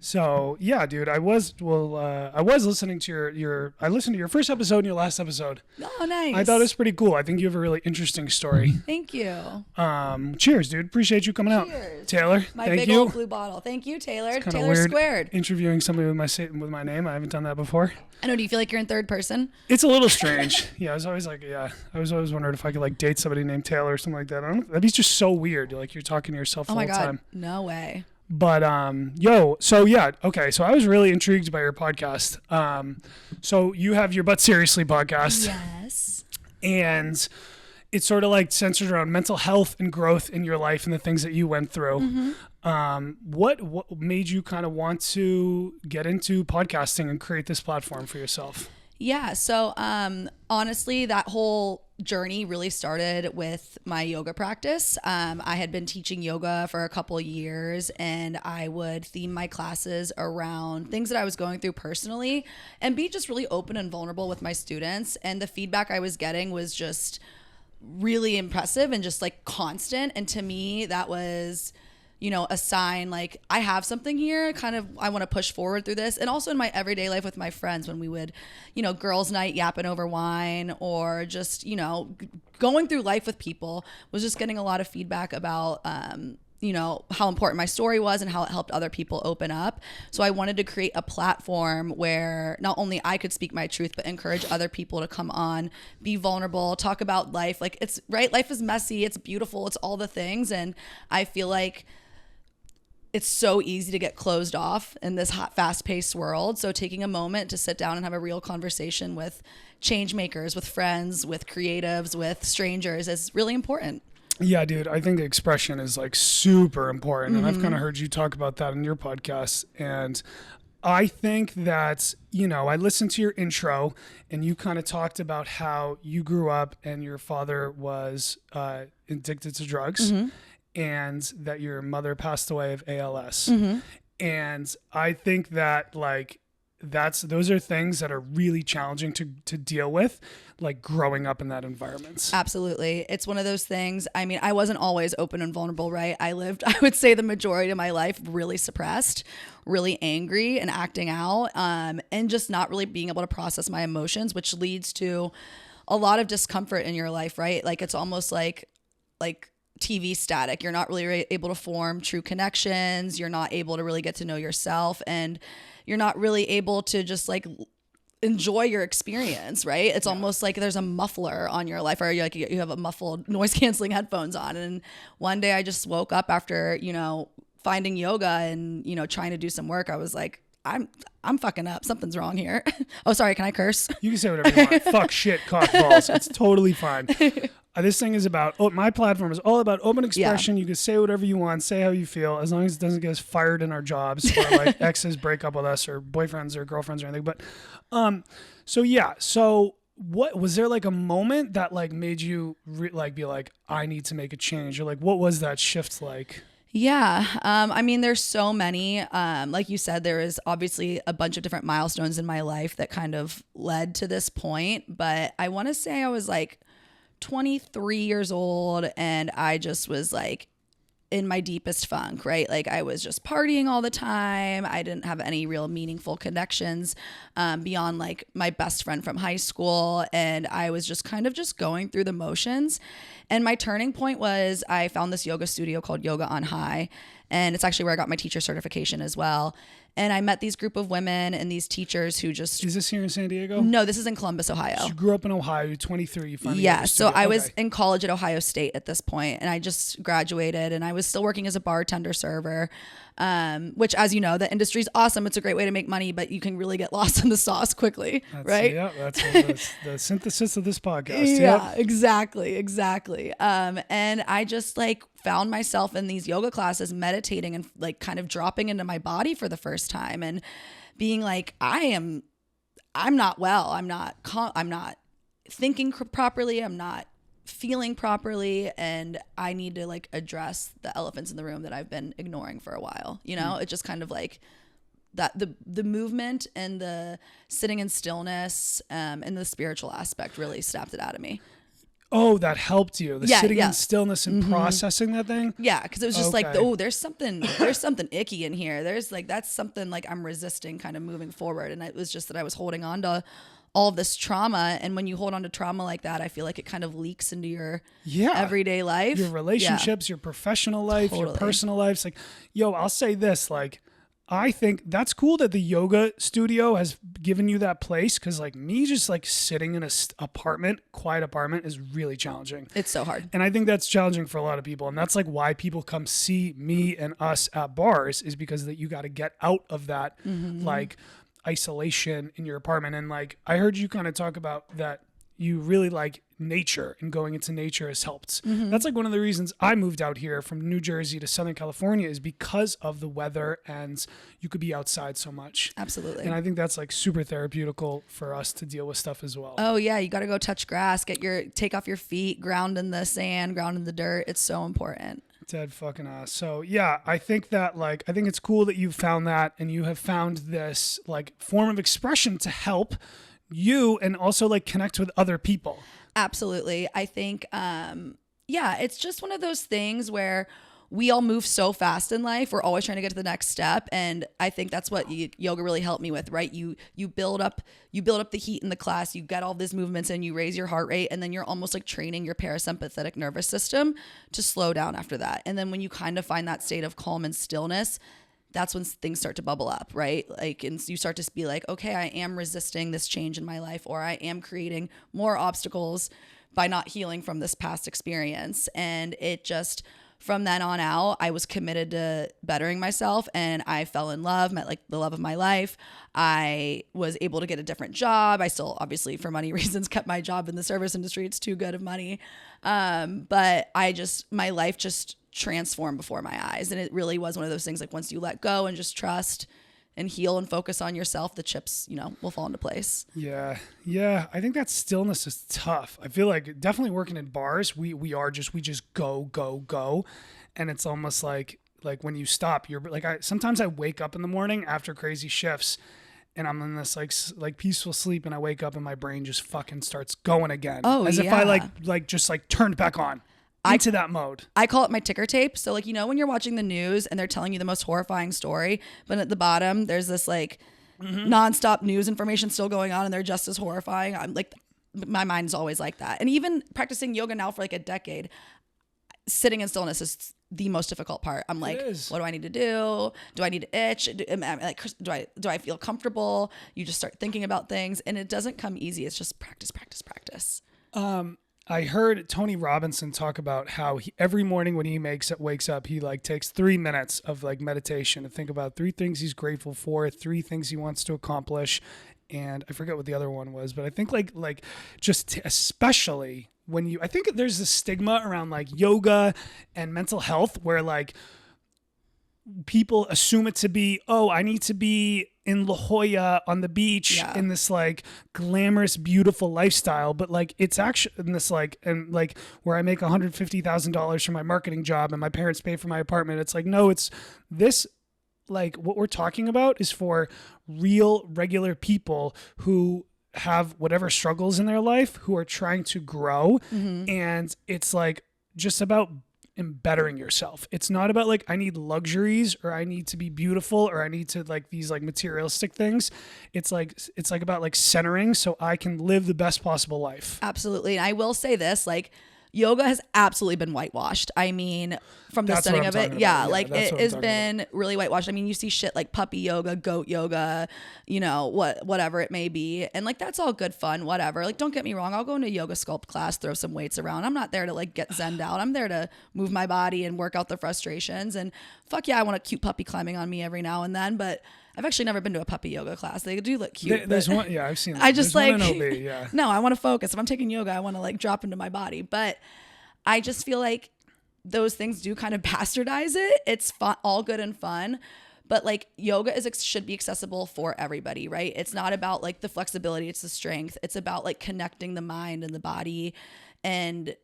So yeah, dude, I was listening to I listened to your first episode and your last episode. Oh, nice. I thought it was pretty cool. I think you have a really interesting story. Thank you. Cheers, dude. Appreciate you coming out. Taylor, My thank big you. old blue bottle. Thank you, Taylor. It's kinda Taylor weird squared. interviewing somebody with my name. I haven't done that before. I know. Do you feel like you're in third person? It's a little strange. Yeah, I was always wondering if I could like date somebody named Taylor or something like that. I don't know. That'd be just so weird. Like you're talking to yourself the whole time. No way. But so yeah, okay. So I was really intrigued by your podcast. So you have your But Seriously podcast. Yes. And it's sort of like centered around mental health and growth in your life and the things that you went through. Mm-hmm. What made you kind of want to get into podcasting and create this platform for yourself? Yeah. So, honestly, that whole journey really started with my yoga practice. I had been teaching yoga for a couple years, and I would theme my classes around things that I was going through personally and be just really open and vulnerable with my students. And the feedback I was getting was just really impressive and just like constant. And to me, that was, a sign like I have something here, kind of, I want to push forward through this. And also in my everyday life with my friends, when we would, girls' night yapping over wine, or just, going through life with people, was just getting a lot of feedback about, how important my story was and how it helped other people open up. So I wanted to create a platform where not only I could speak my truth, but encourage other people to come on, be vulnerable, talk about life. Like, it's right. Life is messy. It's beautiful. It's all the things. And I feel like it's so easy to get closed off in this hot, fast-paced world. So taking a moment to sit down and have a real conversation with change makers, with friends, with creatives, with strangers is really important. Yeah, dude, I think expression is like super important. And I've kind of heard you talk about that in your podcast. And I think that, I listened to your intro and you kind of talked about how you grew up and your father was addicted to drugs. And that your mother passed away of ALS. And I think that like those are things that are really challenging to deal with, like growing up in that environment. Absolutely. It's one of those things. I mean, I wasn't always open and vulnerable, right? I would say the majority of my life really suppressed, really angry and acting out, and just not really being able to process my emotions, which leads to a lot of discomfort in your life, right? Like it's almost like TV static. You're not really able to form true connections. You're not able to really get to know yourself, and you're not really able to just like enjoy your experience, right? It's almost like there's a muffler on your life, or you have a muffled noise canceling headphones on. And one day I just woke up after, finding yoga and, trying to do some work. I was like, I'm fucking up. Something's wrong here. Oh, sorry. Can I curse? You can say whatever you want. Fuck, shit, cock, balls. It's totally fine. This thing is about, my platform is all about open expression. You can say whatever you want, say how you feel, as long as it doesn't get us fired in our jobs, or like exes break up with us, or boyfriends or girlfriends or anything. But, so what was there like a moment that like made you be like, I need to make a change, or like, what was that shift like? Yeah. I mean, there's so many, like you said, there is obviously a bunch of different milestones in my life that kind of led to this point, but I want to say I was like 23 years old and I just was like in my deepest funk, right? Like I was just partying all the time. I didn't have any real meaningful connections beyond like my best friend from high school. And I was just kind of just going through the motions. And my turning point was I found this yoga studio called Yoga on High. And it's actually where I got my teacher certification as well. And I met these group of women and these teachers who just... Is this here in San Diego? No, this is in Columbus, Ohio. So you grew up in Ohio, you're 23, you finally... Yeah, so I was in college at Ohio State at this point, and I just graduated, and I was still working as a bartender server, which, as you know, the industry's awesome. It's a great way to make money, but you can really get lost in the sauce quickly, right? Yeah, that's the synthesis of this podcast. Yeah, exactly. And I just like found myself in these yoga classes meditating and like kind of dropping into my body for the first time and being like, I'm not well. I'm not thinking properly. I'm not feeling properly. And I need to like address the elephants in the room that I've been ignoring for a while. It's just kind of like that, the movement and the sitting in stillness, and the spiritual aspect really snapped it out of me. Oh, that helped you. The Yeah, sitting yeah. in stillness and processing that thing. Yeah, because it was just like, Okay. oh, there's something icky in here. There's like, that's something like I'm resisting kind of moving forward. And it was just that I was holding on to all of this trauma. And when you hold on to trauma like that, I feel like it kind of leaks into your everyday life. Your relationships, your professional life, your Totally. personal lives. Like, yo, I'll say this, like, I think that's cool that the yoga studio has given you that place, because like me just like sitting in a quiet apartment is really challenging. It's so hard. And I think that's challenging for a lot of people. And that's like why people come see me and us at bars, is because that you got to get out of that like isolation in your apartment. And like I heard you kind of talk about that you really like nature, and going into nature has helped. That's like one of the reasons I moved out here from New Jersey to Southern California, is because of the weather, and you could be outside so much. Absolutely. And I think that's like super therapeutical for us to deal with stuff as well. Oh yeah, you got to go touch grass, take off your feet, ground in the sand, ground in the dirt. It's so important. Dead fucking ass. So yeah, I think that like, I think it's cool that you've found that, and you have found this like form of expression to help you and also like connect with other people. Absolutely. I think, it's just one of those things where we all move so fast in life. We're always trying to get to the next step. And I think that's what yoga really helped me with, right? You build up the heat in the class, you get all these movements and you raise your heart rate. And then you're almost like training your parasympathetic nervous system to slow down after that. And then when you kind of find that state of calm and stillness, that's when things start to bubble up, right? Like, and you start to be like, okay, I am resisting this change in my life, or I am creating more obstacles by not healing from this past experience. And it just, from then on out, I was committed to bettering myself, and I fell in love, met like the love of my life. I was able to get a different job. I still, obviously, for money reasons, kept my job in the service industry. It's too good of money. But my life just transformed before my eyes. And it really was one of those things, like once you let go and just trust and heal and focus on yourself, the chips, will fall into place. Yeah. I think that stillness is tough. I feel like definitely working in bars, we just go. And it's almost like when you stop, you're like, sometimes I wake up in the morning after crazy shifts, and I'm in this like peaceful sleep, and I wake up and my brain just fucking starts going again. Oh, as if I like just like turned back on into that mode. I call it my ticker tape. So like, when you're watching the news and they're telling you the most horrifying story, but at the bottom, there's this like nonstop news information still going on, and they're just as horrifying. I'm like, my mind's always like that. And even practicing yoga now for like a decade, sitting in stillness is the most difficult part. I'm like, what do I need to do? Do I need to itch? Do I feel comfortable? You just start thinking about things, and it doesn't come easy. It's just practice. I heard Tony Robinson talk about how every morning when he wakes up, he like takes 3 minutes of like meditation to think about 3 things he's grateful for, 3 things he wants to accomplish. And I forget what the other one was, but I think like just especially when I think there's this stigma around like yoga and mental health, where like people assume it to be, oh, I need to be in La Jolla on the beach in this like glamorous, beautiful lifestyle. But like, it's actually in this like, and like where I make $150,000 from my marketing job and my parents pay for my apartment. It's like, no, it's this, like what we're talking about is for real, regular people who have whatever struggles in their life, who are trying to grow. And it's like just about bettering yourself. It's not about like, I need luxuries, or I need to be beautiful, or I need to like these like materialistic things. It's like about like centering so I can live the best possible life. Absolutely. And I will say this, like, yoga has absolutely been whitewashed. I mean, from the studying of it, like it has been really whitewashed. I mean, you see shit like puppy yoga, goat yoga, whatever it may be. And like, that's all good fun, whatever. Like, don't get me wrong. I'll go into a yoga sculpt class, throw some weights around. I'm not there to like get zen'd out. I'm there to move my body and work out the frustrations. And fuck yeah, I want a cute puppy climbing on me every now and then, but I've actually never been to a puppy yoga class. They do look cute. There's one, I've seen that. I just there's like, one in OB, yeah. No, I want to focus. If I'm taking yoga, I want to like drop into my body. But I just feel like those things do kind of bastardize it. It's fun, all good and fun, but like yoga should be accessible for everybody, right? It's not about like the flexibility, it's the strength. It's about like connecting the mind and the body and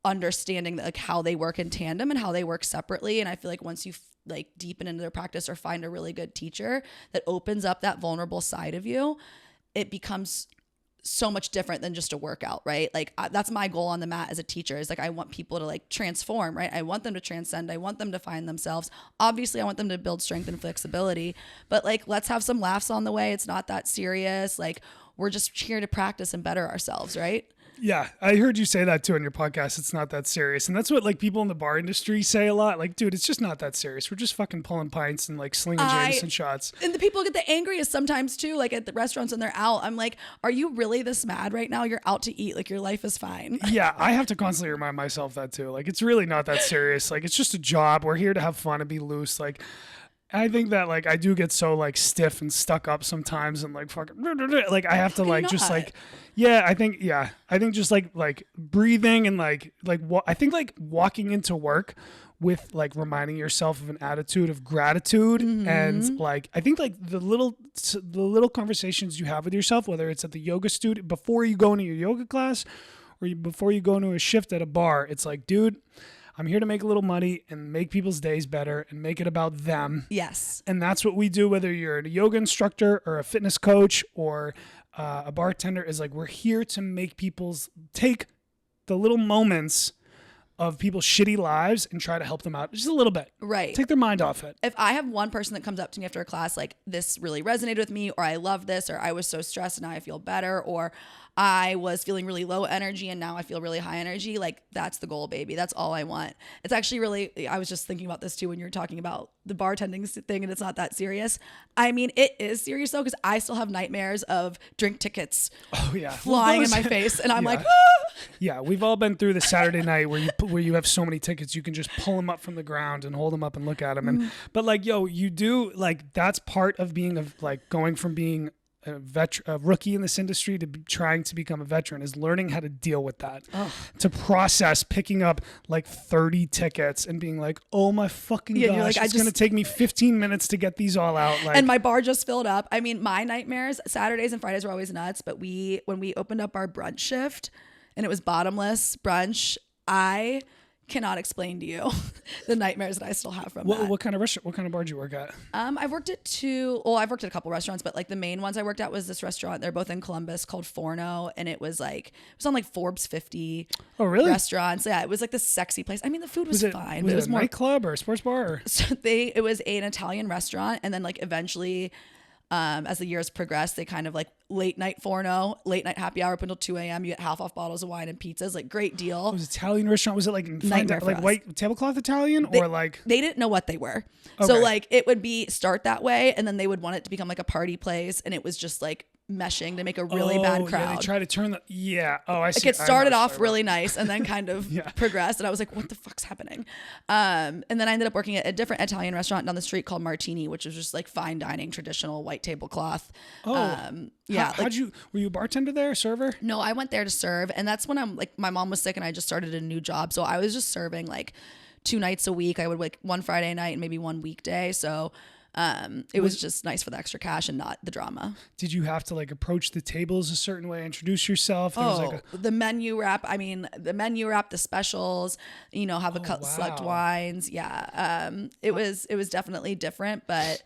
understanding like how they work in tandem and how they work separately. And I feel like once you like deepen into their practice or find a really good teacher that opens up that vulnerable side of you, it becomes so much different than just a workout, right? Like that's my goal on the mat as a teacher, is like, I want people to like transform, right? I want them to transcend. I want them to find themselves. Obviously I want them to build strength and flexibility, but like, let's have some laughs on the way. It's not that serious. Like, we're just here to practice and better ourselves, right? Yeah, I heard you say that too on your podcast. It's not that serious. And that's what like people in the bar industry say a lot. Like, dude, it's just not that serious. We're just fucking pulling pints and like slinging Jameson shots. And the people get the angriest sometimes too, like at the restaurants when they're out. I'm like, are you really this mad right now? You're out to eat. Like, your life is fine. Yeah, I have to constantly remind myself that too. Like, it's really not that serious. Like, it's just a job. We're here to have fun and be loose. Like, I think that like I do get so like stiff and stuck up sometimes and like fucking like I have to like just like I think just like breathing and like I think like walking into work with like reminding yourself of an attitude of gratitude and like I think like the little conversations you have with yourself, whether it's at the yoga studio before you go into your yoga class or before you go into a shift at a bar, it's like, dude, I'm here to make a little money and make people's days better and make it about them. Yes. And that's what we do, whether you're a yoga instructor or a fitness coach or a bartender, is like, we're here to make take the little moments of people's shitty lives and try to help them out just a little bit. Right. Take their mind off it. If I have one person that comes up to me after a class, like, this really resonated with me, or I love this, or I was so stressed and now I feel better, or I was feeling really low energy and now I feel really high energy, like, that's the goal, baby. That's all I want. It's actually really, I was just thinking about this too when you were talking about the bartending thing, and it's not that serious. I mean, it is serious though, because I still have nightmares of drink tickets flying in my face, and I'm like, ah! Yeah, we've all been through the Saturday night where you have so many tickets, you can just pull them up from the ground and hold them up and look at them. And but like, yo, you do like, that's part of being like going from being a rookie in this industry to trying to become a veteran, is learning how to deal with that, to process picking up like 30 tickets and being like, oh my fucking gosh, you're like, it's going to take me 15 minutes to get these all out. Like, and my bar just filled up. I mean, my nightmares, Saturdays and Fridays were always nuts, but when we opened up our brunch shift and it was bottomless brunch, I cannot explain to you the nightmares that I still have from that. What kind of restaurant? What kind of bar did you work at? I've worked at a couple restaurants, but like the main ones I worked at was this restaurant. They're both in Columbus called Forno, and it was on like Forbes 50. Oh, really? Restaurants. Yeah, it was like the sexy place. I mean, the food was fine, but it was more nightclub or a sports bar. Or? So it was an Italian restaurant, and then like eventually, as the years progressed, they kind of like late night Forno, late night happy hour up until 2 a.m. You get half off bottles of wine and pizzas, like great deal. It was Italian restaurant. Was it like like white tablecloth Italian or like? They didn't know what they were. Okay. So like it would start that way, and then they would want it to become like a party place, and it was just like meshing to make a really bad crowd. Yeah, they try to turn I see. Like it started off really nice and then kind of progressed, and I was like, what the fuck's happening? And then I ended up working at a different Italian restaurant down the street called Martini, which was just like fine dining, traditional white tablecloth. Yeah. Were you a bartender there, server? No, I went there to serve, and that's when I'm like, my mom was sick and I just started a new job, so I was just serving like 2 nights a week. I would like one Friday night and maybe one weekday. So it was just nice for the extra cash and not the drama. Did you have to like approach the tables a certain way, introduce yourself? The menu wrap. I mean, the menu wrap, the specials, have select wines. Yeah. It was definitely different, but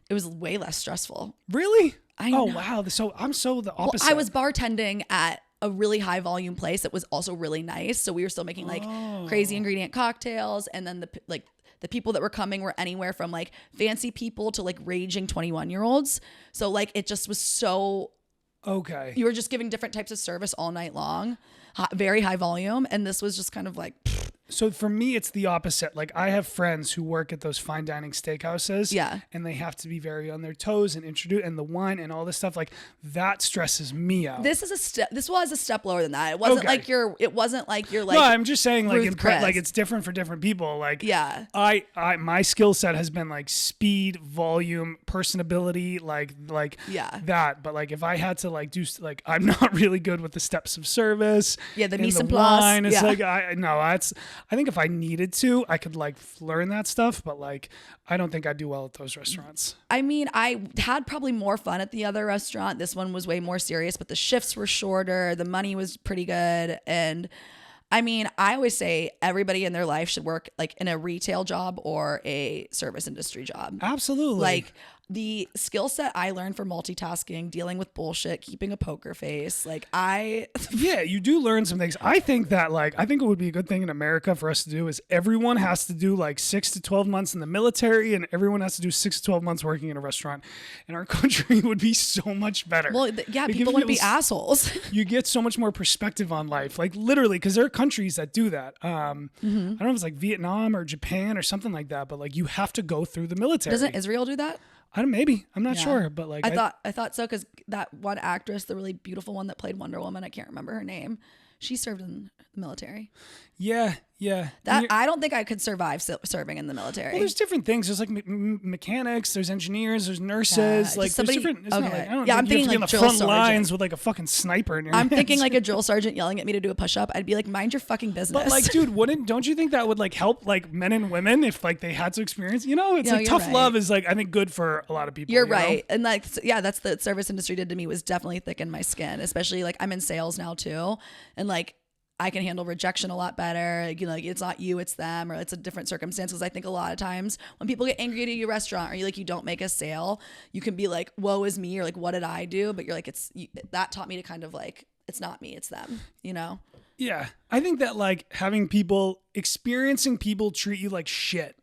it was way less stressful. Really? I know. Oh, wow. So I'm so the opposite. Well, I was bartending at a really high volume place that was also really nice. So we were still making like crazy ingredient cocktails. And then the people that were coming were anywhere from like fancy people to like raging 21-year-olds. So like it just was so okay. You were just giving different types of service all night long, very high volume. And this was just kind of like, so for me, it's the opposite. Like I have friends who work at those fine dining steakhouses, and they have to be very on their toes and introduce and the wine and all this stuff. Like that stresses me out. This was a step lower than that. It wasn't like it wasn't like you're like. No, I'm just saying like like it's different for different people. Like I my skill set has been like speed, volume, personability, like that. But like if I had to like do like I'm not really good with the steps of service. Yeah, the mise en place. It's like I think if I needed to, I could like learn that stuff, but like I don't think I'd do well at those restaurants. I mean, I had probably more fun at the other restaurant. This one was way more serious, but the shifts were shorter. The money was pretty good. And I mean, I always say everybody in their life should work like in a retail job or a service industry job. Absolutely. Like the skill set I learned for multitasking, dealing with bullshit, keeping a poker face, like yeah, you do learn some things. I think that I think it would be a good thing in America for us to do is everyone has to do like 6 to 12 months in the military, and everyone has to do 6 to 12 months working in a restaurant. And our country would be so much better. Well, yeah, people wouldn't be assholes. You get so much more perspective on life, like literally, because there are countries that do that. I don't know if it's like Vietnam or Japan or something like that, but like you have to go through the military. Doesn't Israel do that? Maybe. I'm not sure, but like I thought so, because that one actress, the really beautiful one that played Wonder Woman, I can't remember her name. She served in the military. Yeah. That I don't think I could survive serving in the military. Well, there's different things. There's like mechanics, there's engineers, there's nurses. Like somebody, there's different. It's not like, I don't yeah, know, I'm you thinking have to like be on drill the front sergeant. lines with like a fucking sniper in your I'm hands. thinking like a drill sergeant yelling at me to do a push-up. I'd be like, mind your fucking business. But like, dude, don't you think that would like help like men and women if like they had to experience? You know, it's like tough love is like I think good for a lot of people. You're right, and like that's the service industry did to me, was definitely thicken my skin. Especially like I'm in sales now too, and like I can handle rejection a lot better. You know, like it's not you, it's them, or it's a different circumstance. Because I think a lot of times when people get angry at your restaurant, or you don't make a sale, you can be like, "Woe is me," or like, "What did I do?" But you're like, that taught me to kind of like, it's not me, it's them. You know? Yeah, I think that like experiencing people treat you like shit,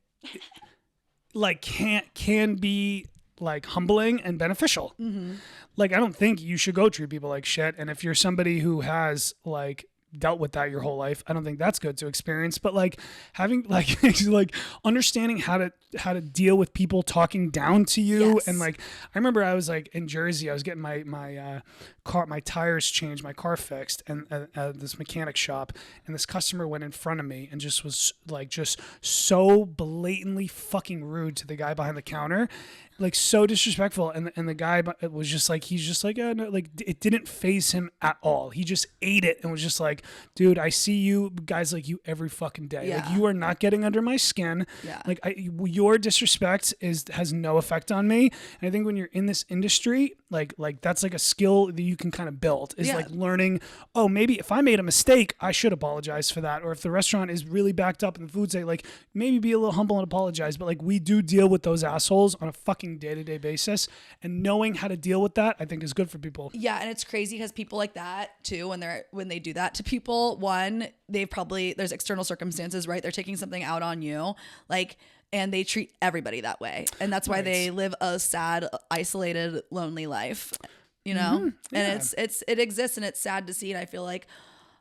like can be like humbling and beneficial. Mm-hmm. Like I don't think you should go treat people like shit. And if you're somebody who has like dealt with that your whole life, I don't think that's good to experience. But like having like understanding how to deal with people talking down to you. Yes. And like I remember I was like in Jersey, I was getting my tires changed, my car fixed, and at this mechanic shop, and this customer went in front of me and just was like just so blatantly fucking rude to the guy behind the counter, like so disrespectful. And the guy was just like, he's just like, no, like it didn't faze him at all. He just ate it and was just like, dude, I see you guys like you every fucking day. Yeah. Like you are not getting under my skin. Yeah. Like your disrespect has no effect on me. And I think when you're in this industry, like that's like a skill that you can kind of build is like learning, oh, maybe if I made a mistake, I should apologize for that. Or if the restaurant is really backed up in the food state, like maybe be a little humble and apologize. But like we do deal with those assholes on a fucking day-to-day basis, and knowing how to deal with that I think is good for people. Yeah, and it's crazy because people like that too, when they do that to people, one, there's external circumstances, right? They're taking something out on you, like, and they treat everybody that way, and that's why they live a sad, isolated, lonely life, you know. Mm-hmm. Yeah. And it exists, and it's sad to see. And I feel like,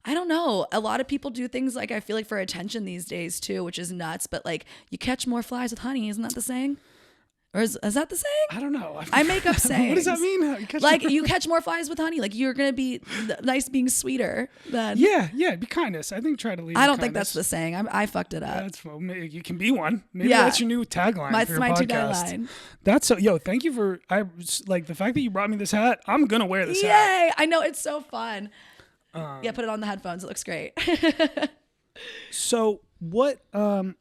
I don't know, a lot of people do things like, I feel like for attention these days too, which is nuts. But like, you catch more flies with honey, isn't that the saying? Or is that the saying? I don't know. I make up sayings. What does that mean? You catch more flies with honey. Like you're gonna be nice, being sweeter than. Yeah. Be kindness. I think try to lead. I don't think that's the saying. I fucked it up. Yeah, that's you can be one. Maybe that's your new tagline for your podcast. That's my tagline. That's so. Yo, thank you for like the fact that you brought me this hat. I'm gonna wear this hat. Yay! I know, it's so fun. Put it on the headphones. It looks great. So what?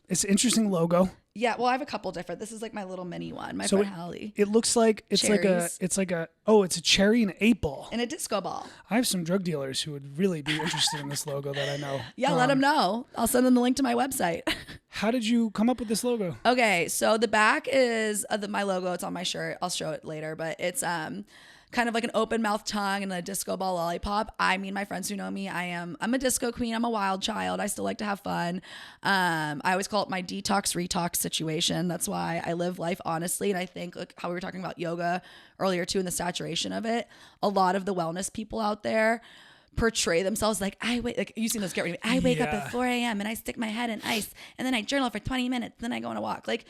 It's an interesting logo. Yeah, well, I have a couple different. This is like my little mini one. My friend Hallie. It looks like it's Cherries. it's a cherry and an 8-ball. And a disco ball. I have some drug dealers who would really be interested in this logo that I know. Yeah, let them know. I'll send them the link to my website. How did you come up with this logo? Okay, so the back is my logo. It's on my shirt. I'll show it later, but it's kind of like an open mouth tongue and a disco ball lollipop. I mean, my friends who know me, I'm a disco queen. I'm a wild child. I still like to have fun. I always call it my detox retox situation. That's why I live life honestly. And I think like how we were talking about yoga earlier too, and the saturation of it, a lot of the wellness people out there portray themselves like, you've seen those get ready. I wake up at 4 a.m. and I stick my head in ice and then I journal for 20 minutes. Then I go on a walk. Like,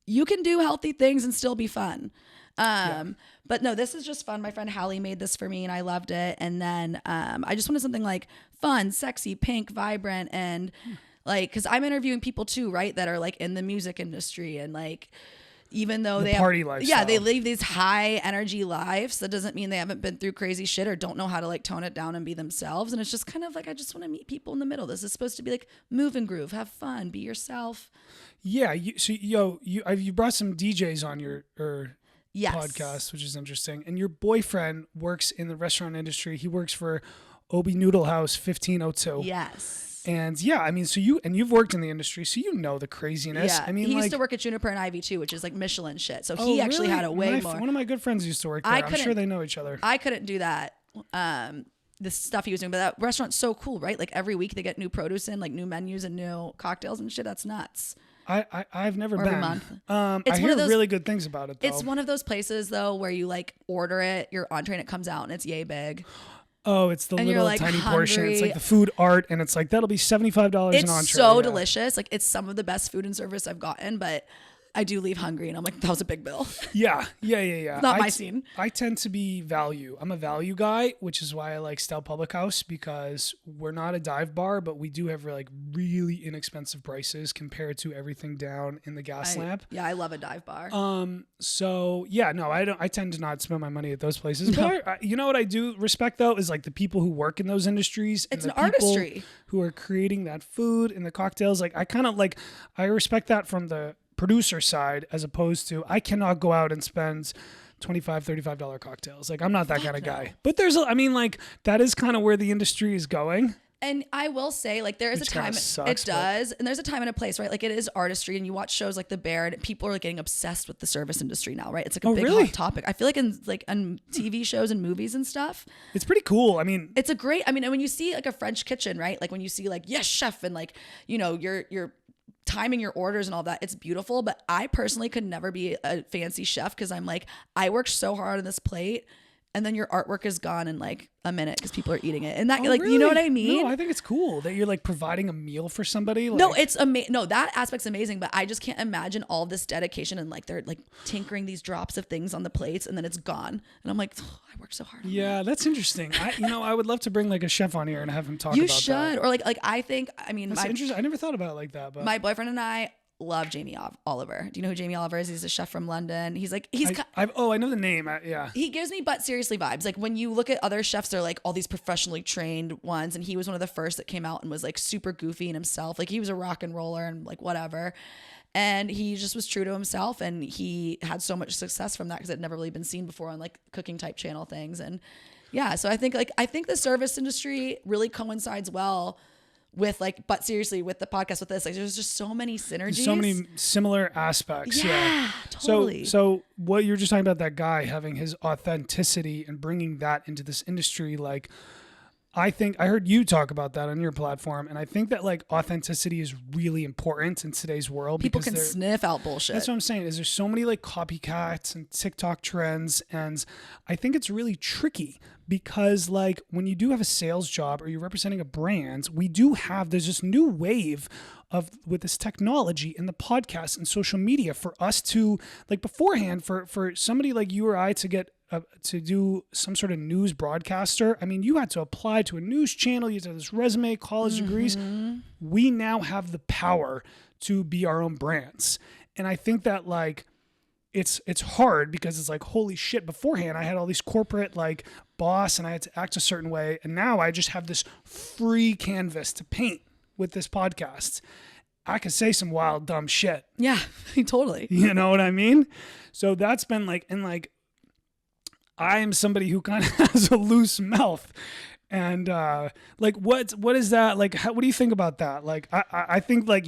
you can do healthy things and still be fun. But no, this is just fun. My friend Hallie made this for me and I loved it. And then I just wanted something like fun, sexy, pink, vibrant, and like, because I'm interviewing people too, right, that are like in the music industry, and like, even though they party lifestyle. Yeah, they live these high energy lives. That doesn't mean they haven't been through crazy shit or don't know how to like tone it down and be themselves. And it's just kind of like, I just want to meet people in the middle. This is supposed to be like move and groove, have fun, be yourself. Yeah, you brought some DJs on your yes. podcast, which is interesting. And your boyfriend works in the restaurant industry. He works for Obi Noodle House 1502. Yes. And yeah, I mean, so you've worked in the industry, so you know the craziness. Yeah. I mean, he like, used to work at Juniper and Ivy too, which is like Michelin shit. So oh, he actually really? had a way more. One of my good friends used to work there. I'm sure they know each other. I couldn't do that. The stuff he was doing, but that restaurant's so cool, right? Like every week they get new produce in, like new menus and new cocktails and shit. That's nuts. I've never Or been. every month. I hear really good things about it, though. It's one of those places though where you like order it, your entree, and it comes out and it's yay big. Oh, it's the and little like tiny hungry. portion. It's like the food art, and it's like that'll be $75 an entree. It's so delicious. Like it's some of the best food and service I've gotten, but I do leave hungry, and I'm like, that was a big bill. Yeah. Not my scene. I tend to be value. I'm a value guy, which is why I like Style Public House, because we're not a dive bar, but we do have like really inexpensive prices compared to everything down in the gas lamp. Yeah, I love a dive bar. So yeah, no, I don't. I tend to not spend my money at those places. But you know what I do respect though is like the people who work in those industries. It's and an artistry. Who are creating that food and the cocktails. Like I respect that from the producer side, as opposed to I cannot go out and spend $25, $35 cocktails. Like I'm not that kind of guy. But that is kind of where the industry is going. And I will say, like, there is a time it does, and there's a time and a place, right? Like, it is artistry, and you watch shows like The Bear, and people are like getting obsessed with the service industry now, right? It's like a big hot topic. I feel like on TV shows and movies and stuff, it's pretty cool. I mean, it's and when you see like a French kitchen, right? Like when you see like yes chef and like you're timing your orders and all that, it's beautiful. But I personally could never be a fancy chef because I'm like, I worked so hard on this plate. And then your artwork is gone in like a minute because people are eating it. And that, like, really? You know what I mean? No, I think it's cool that you're like providing a meal for somebody. Like, no, it's amazing. No, that aspect's amazing, but I just can't imagine all this dedication and like they're like tinkering these drops of things on the plates and then it's gone. And I'm like, oh, I worked so hard. Yeah, that's interesting. I would love to bring like a chef on here and have him talk about that. You should. Or like I think, that's interesting. I never thought about it like that. But my boyfriend and I love Jamie Oliver. Do you know who Jamie Oliver is? He's a chef from London. I know the name. Yeah. He gives me but seriously vibes. Like when you look at other chefs, they're like all these professionally trained ones. And he was one of the first that came out and was like super goofy in himself. Like he was a rock and roller and like whatever. And he just was true to himself. And he had so much success from that because it had never really been seen before on like cooking type channel things. And yeah, so I think the service industry really coincides well with like, but seriously with the podcast with this, like there's just so many synergies, so many similar aspects. Yeah, totally. So what you're just talking about, that guy having his authenticity and bringing that into this industry, like I think I heard you talk about that on your platform, and I think that like authenticity is really important in today's world. People can sniff out bullshit. That's what I'm saying. Is there's so many like copycats and TikTok trends, and I think it's really tricky because like when you do have a sales job or you're representing a brand, there's this new wave with this technology and the podcast and social media for us to like beforehand for somebody like you or I to get to do some sort of news broadcaster. I mean, you had to apply to a news channel. You had to have this resume, college degrees. We now have the power to be our own brands. And I think that like, it's hard because it's like, holy shit, beforehand I had all these corporate like boss and I had to act a certain way. And now I just have this free canvas to paint with this podcast. I could say some wild, dumb shit. Yeah, totally. You know what I mean? So that's been like, and like, I am somebody who kind of has a loose mouth, and like what is that like? What do you think about that? Like I think like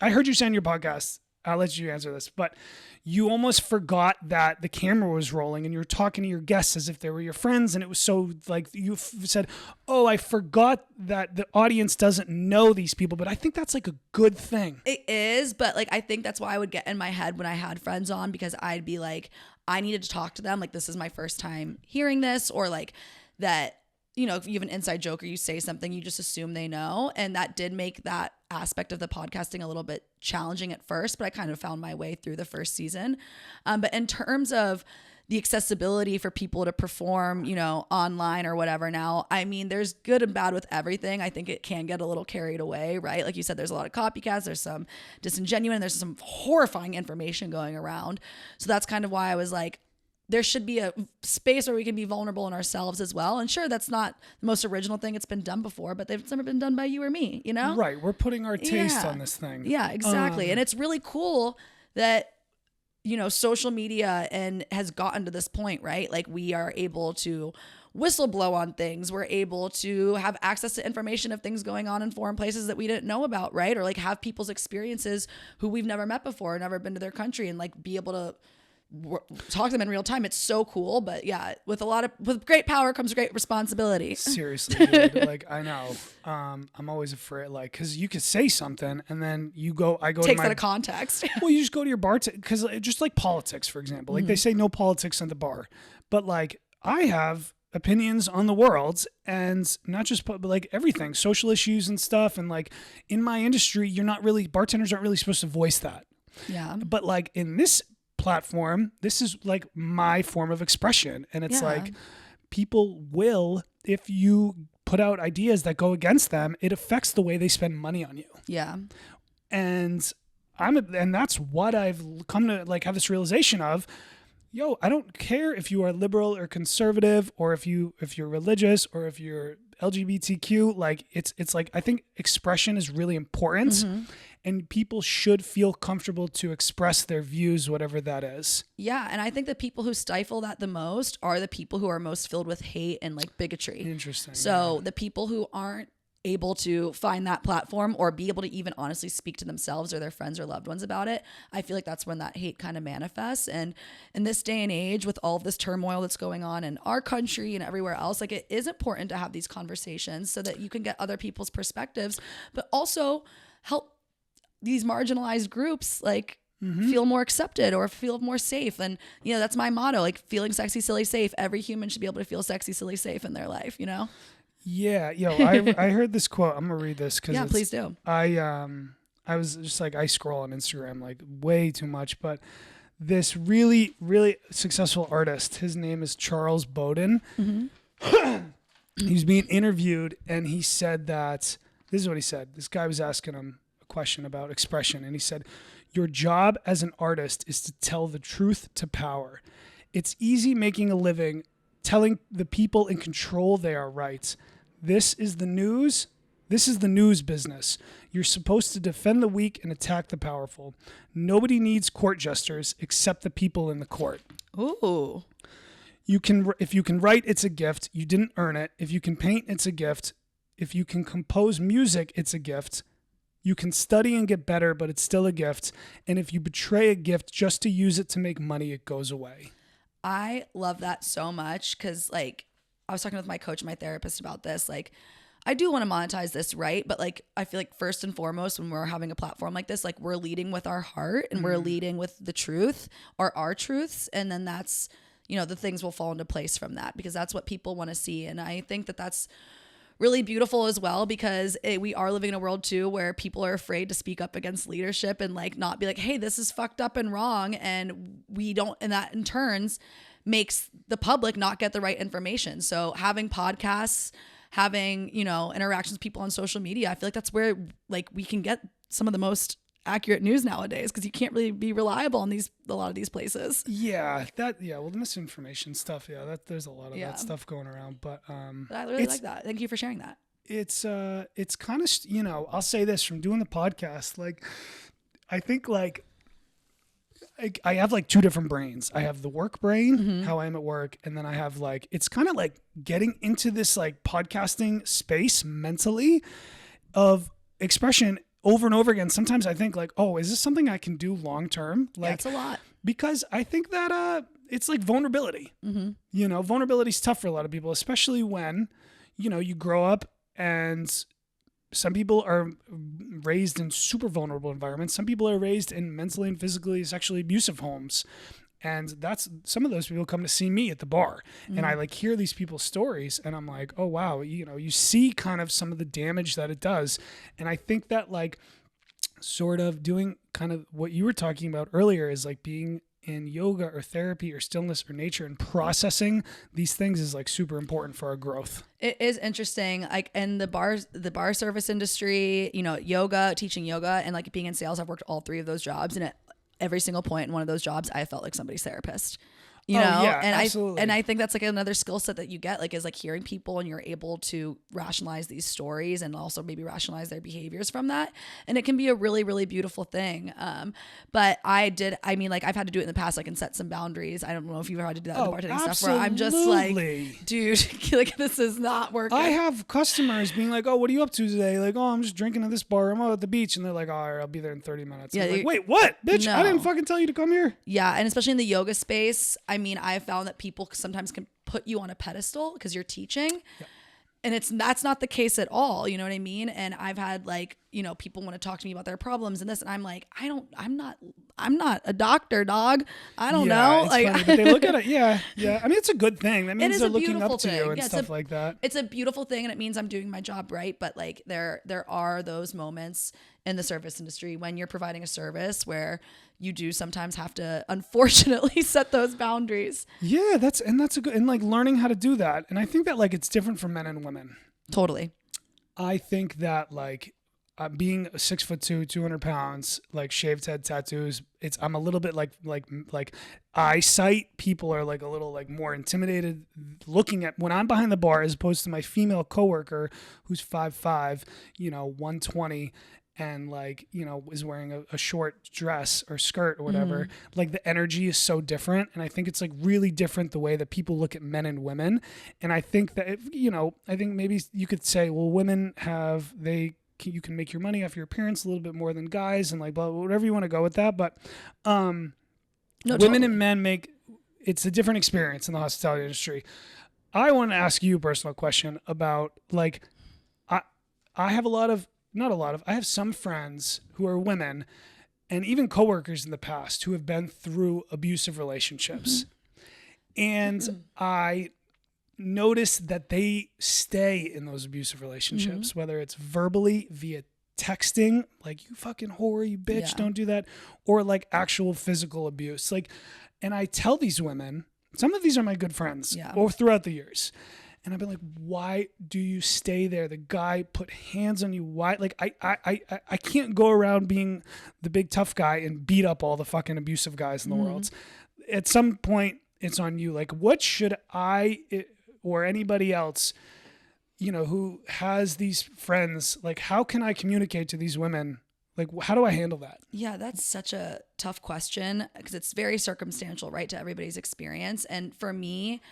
I heard you say on your podcast. I'll let you answer this, but you almost forgot that the camera was rolling and you were talking to your guests as if they were your friends, and it was so like you said, "Oh, I forgot that the audience doesn't know these people," but I think that's like a good thing. It is, but like I think that's why I would get in my head when I had friends on because I'd be like, I needed to talk to them. Like, this is my first time hearing this, or like that, if you have an inside joke or you say something, you just assume they know. And that did make that aspect of the podcasting a little bit challenging at first, but I kind of found my way through the first season. But in terms of the accessibility for people to perform, online or whatever now, I mean, there's good and bad with everything. I think it can get a little carried away, right? Like you said, there's a lot of copycats, there's some disingenuous, and there's some horrifying information going around. So that's kind of why I was like, there should be a space where we can be vulnerable in ourselves as well. And sure, that's not the most original thing. It's been done before, but it's never been done by you or me, Right. We're putting our taste on this thing. Yeah, exactly. And it's really cool that social media has gotten to this point, right? Like we are able to whistleblow on things. We're able to have access to information of things going on in foreign places that we didn't know about, right? Or like have people's experiences who we've never met before, never been to their country, and like be able to talk to them in real time. It's so cool. But yeah, with great power comes great responsibility. Seriously, dude. Like, I know. I'm always afraid, like, because you could say something and then I go Takes out of context. Well, you just go to your bar, because just like politics, for example, like they say no politics at the bar, but like I have opinions on the world, and not just but like everything, social issues and stuff. And like in my industry, bartenders aren't really supposed to voice that. Yeah. But like in this platform, this is like my form of expression, and it's like people will, if you put out ideas that go against them, it affects the way they spend money on you. Yeah. And that's what I've come to like have this realization of. Yo, I don't care if you are liberal or conservative, or if you're religious, or if you're LGBTQ. Like it's like, I think expression is really important, and people should feel comfortable to express their views, whatever that is. Yeah, and I think the people who stifle that the most are the people who are most filled with hate and like bigotry. Interesting. So the people who aren't able to find that platform or be able to even honestly speak to themselves or their friends or loved ones about it, I feel like that's when that hate kind of manifests. And in this day and age, with all of this turmoil that's going on in our country and everywhere else, like it is important to have these conversations so that you can get other people's perspectives, but also help these marginalized groups like feel more accepted or feel more safe. And, you know, that's my motto, like feeling sexy, silly, safe. Every human should be able to feel sexy, silly, safe in their life, you know? Yeah, I heard this quote. I'm gonna read this because please do. I was just like, I scroll on Instagram like way too much, but this really, really successful artist, his name is Charles Bowden. He was being interviewed, and he said that this is what he said. This guy was asking him a question about expression, and he said, "Your job as an artist is to tell the truth to power. It's easy making a living telling the people in control they are right. This is the news. This is the news business. You're supposed to defend the weak and attack the powerful. Nobody needs court jesters except the people in the court." Ooh. If you can write, it's a gift. You didn't earn it. If you can paint, it's a gift. If you can compose music, it's a gift. You can study and get better, but it's still a gift. And if you betray a gift just to use it to make money, it goes away. I love that so much because, like, I was talking with my coach and my therapist about this. Like, I do want to monetize this, right? But, like, I feel like first and foremost, when we're having a platform like this, like, we're leading with our heart and we're leading with the truth or our truths. And then that's, you know, the things will fall into place from that because that's what people want to see. And I think that that's really beautiful as well because we are living in a world too where people are afraid to speak up against leadership and like not be like, hey, this is fucked up and wrong. And that in turns makes the public not get the right information. So having podcasts, having, you know, interactions with people on social media, I feel like that's where like we can get some of the most accurate news nowadays because you can't really be reliable on a lot of these places. Well, the misinformation stuff, there's a lot of that stuff going around, but I really like that. Thank you for sharing that. It's kind of, you know, I'll say this from doing the podcast, like I think like I have like two different brains. I have the work brain, how I am at work, and then I have like, it's kind of like getting into this like podcasting space mentally of expression over and over again. Sometimes I think like, oh, is this something I can do long term? Like, it's a lot. Because I think that it's like vulnerability. You know, vulnerability is tough for a lot of people, especially when, you know, you grow up and some people are raised in super vulnerable environments. Some people are raised in mentally and physically, sexually abusive homes. And that's some of those people come to see me at the bar and I like hear these people's stories and I'm like, oh, wow. You know, you see kind of some of the damage that it does. And I think that like sort of doing kind of what you were talking about earlier is like being in yoga or therapy or stillness or nature and processing these things is like super important for our growth. It is interesting. Like in the bar service industry, you know, yoga, teaching yoga and like being in sales, I've worked all three of those jobs and every single point in one of those jobs, I felt like somebody's therapist. you know? Yeah, and absolutely. I think that's like another skill set that you get, like, is like hearing people, and you're able to rationalize these stories and also maybe rationalize their behaviors from that. And it can be a really, really beautiful thing. But I mean, like, I've had to do it in the past, like, and set some boundaries. I don't know if you've ever had to do that in the bartending stuff, where I'm just like, dude, like, this is not working. I have customers being like, oh, what are you up to today? Like, oh, I'm just drinking at this bar. I'm out at the beach. And they're like, all right, I'll be there in 30 minutes. Yeah, like, wait, what? Bitch, I didn't fucking tell you to come here. Yeah, and especially in the yoga space, I mean, I found that people sometimes can put you on a pedestal because you're teaching. Yeah. And that's not the case at all. You know what I mean? And I've had, like, you know, people want to talk to me about their problems and this, and I'm like, I'm not a doctor, dog. I don't know. It's like, funny, but they look at it. Yeah. I mean, it's a good thing. That means they're looking up to thing. you and stuff like that. It's a beautiful thing, and it means I'm doing my job right. But, like, there are those moments in the service industry when you're providing a service where you do sometimes have to, unfortunately, set those boundaries. Yeah, that's a good, and like learning how to do that. And I think that, like, it's different for men and women. Totally. I think that, like, being 6'2", 200 pounds, like, shaved head, tattoos, I'm a little bit like eyesight. People are like a little like more intimidated looking at when I'm behind the bar, as opposed to my female coworker who's 5'5", 120. And, like, is wearing a short dress or skirt or whatever. Like, the energy is so different. And I think it's, like, really different the way that people look at men and women. And I think that, I think maybe you could say, well, women you can make your money off your appearance a little bit more than guys, and, like, blah, whatever you want to go with that. But women and men it's a different experience in the hospitality industry. I want to ask you a personal question about, like, I have I have some friends who are women, and even coworkers in the past, who have been through abusive relationships. And I notice that they stay in those abusive relationships, whether it's verbally via texting, like, you fucking whore, you bitch, don't do that, or like actual physical abuse. Like, and I tell these women, some of these are my good friends or throughout the years. And I've been like, why do you stay there? The guy put hands on you. Why? Like, I can't go around being the big tough guy and beat up all the fucking abusive guys in the world. At some point, it's on you. Like, what should I or anybody else, who has these friends, like, how can I communicate to these women? Like, how do I handle that? Yeah, that's such a tough question, because it's very circumstantial, right, to everybody's experience. And for me,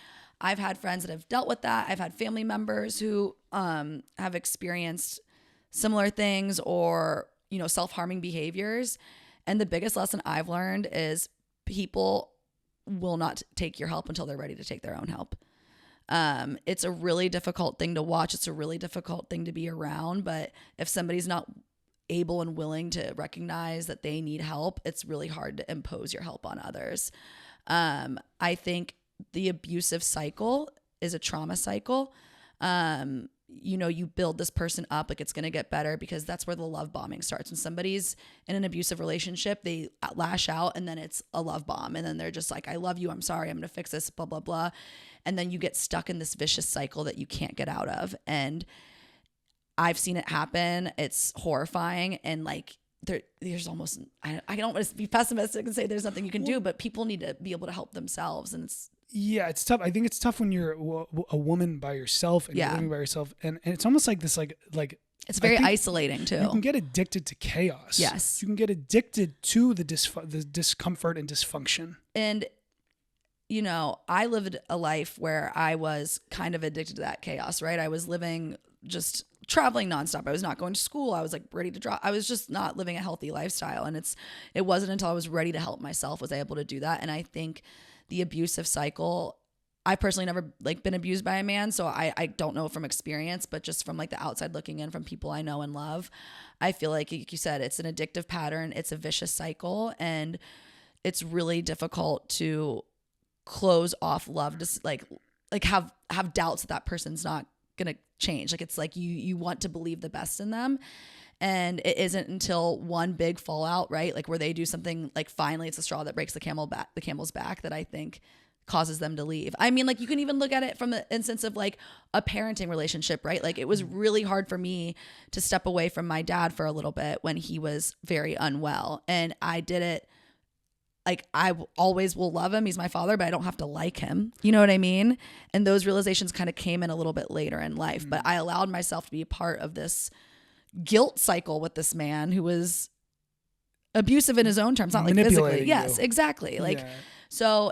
I've had friends that have dealt with that. I've had family members who have experienced similar things, or, self-harming behaviors. And the biggest lesson I've learned is people will not take your help until they're ready to take their own help. It's a really difficult thing to watch. It's a really difficult thing to be around. But if somebody's not able and willing to recognize that they need help, it's really hard to impose your help on others. I think the abusive cycle is a trauma cycle. You build this person up, like, it's going to get better, because that's where the love bombing starts. When somebody's in an abusive relationship, they lash out, and then it's a love bomb. And then they're just like, I love you, I'm sorry, I'm going to fix this, blah, blah, blah. And then you get stuck in this vicious cycle that you can't get out of. And I've seen it happen. It's horrifying. And, like, there's almost, I don't want to be pessimistic and say there's nothing you can do, but people need to be able to help themselves. And it's tough. I think it's tough when you're a woman by yourself and you're living by yourself. And it's almost like this, like it's very isolating too. You can get addicted to chaos. Yes. You can get addicted to the discomfort and dysfunction. And, I lived a life where I was kind of addicted to that chaos, right? I was living, just traveling nonstop. I was not going to school. I was, like, ready to drop. I was just not living a healthy lifestyle. And it wasn't until I was ready to help myself was I able to do that. And I think the abusive cycle, I personally never, like, been abused by a man, so I don't know from experience, but just from, like, the outside looking in, from people I know and love, I feel like you said, it's an addictive pattern. It's a vicious cycle, and it's really difficult to close off love, just like have doubts that person's not gonna change. Like, it's like you want to believe the best in them. And it isn't until one big fallout, right? Like, where they do something, like, finally it's the straw that breaks the camel's back, that I think causes them to leave. I mean, like, you can even look at it from the instance of, like, a parenting relationship, right? Like, it was really hard for me to step away from my dad for a little bit when he was very unwell. And I did it like always will love him. He's my father, but I don't have to like him. You know what I mean? And those realizations kind of came in a little bit later in life, but I allowed myself to be a part of this guilt cycle with this man who was abusive in his own terms, not like physically. Yes, exactly. Like, so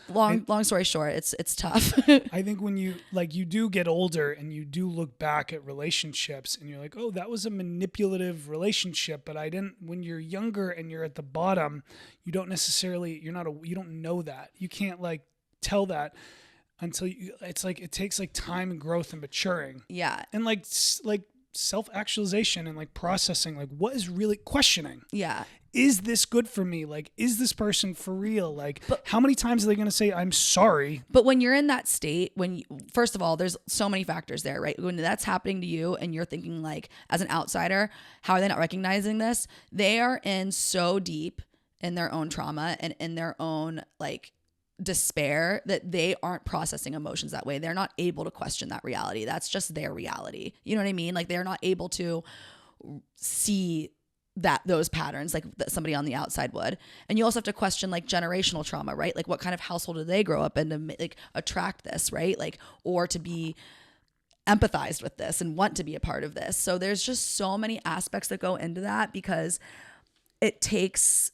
long story short, it's tough. I think when you do get older and you do look back at relationships and you're like, oh, that was a manipulative relationship, but when you're younger and you're at the bottom, you don't necessarily, you don't know that. You can't like tell that until it's like, it takes like time and growth and maturing. Yeah. And like self-actualization and like processing, like what is really questioning. Yeah. Is this good for me? Like, is this person for real? Like, how many times are they going to say, I'm sorry? But when you're in that state, first of all, there's so many factors there, right? When that's happening to you and you're thinking like, as an outsider, how are they not recognizing this? They are in so deep in their own trauma and in their own like despair that they aren't processing emotions that way. They're not able to question that reality. That's just their reality. You know what I mean? Like they're not able to see those patterns like that somebody on the outside would. And you also have to question like generational trauma, right? Like what kind of household did they grow up in to like attract this, right? Like, or to be empathized with this and want to be a part of this. So there's just so many aspects that go into that because it takes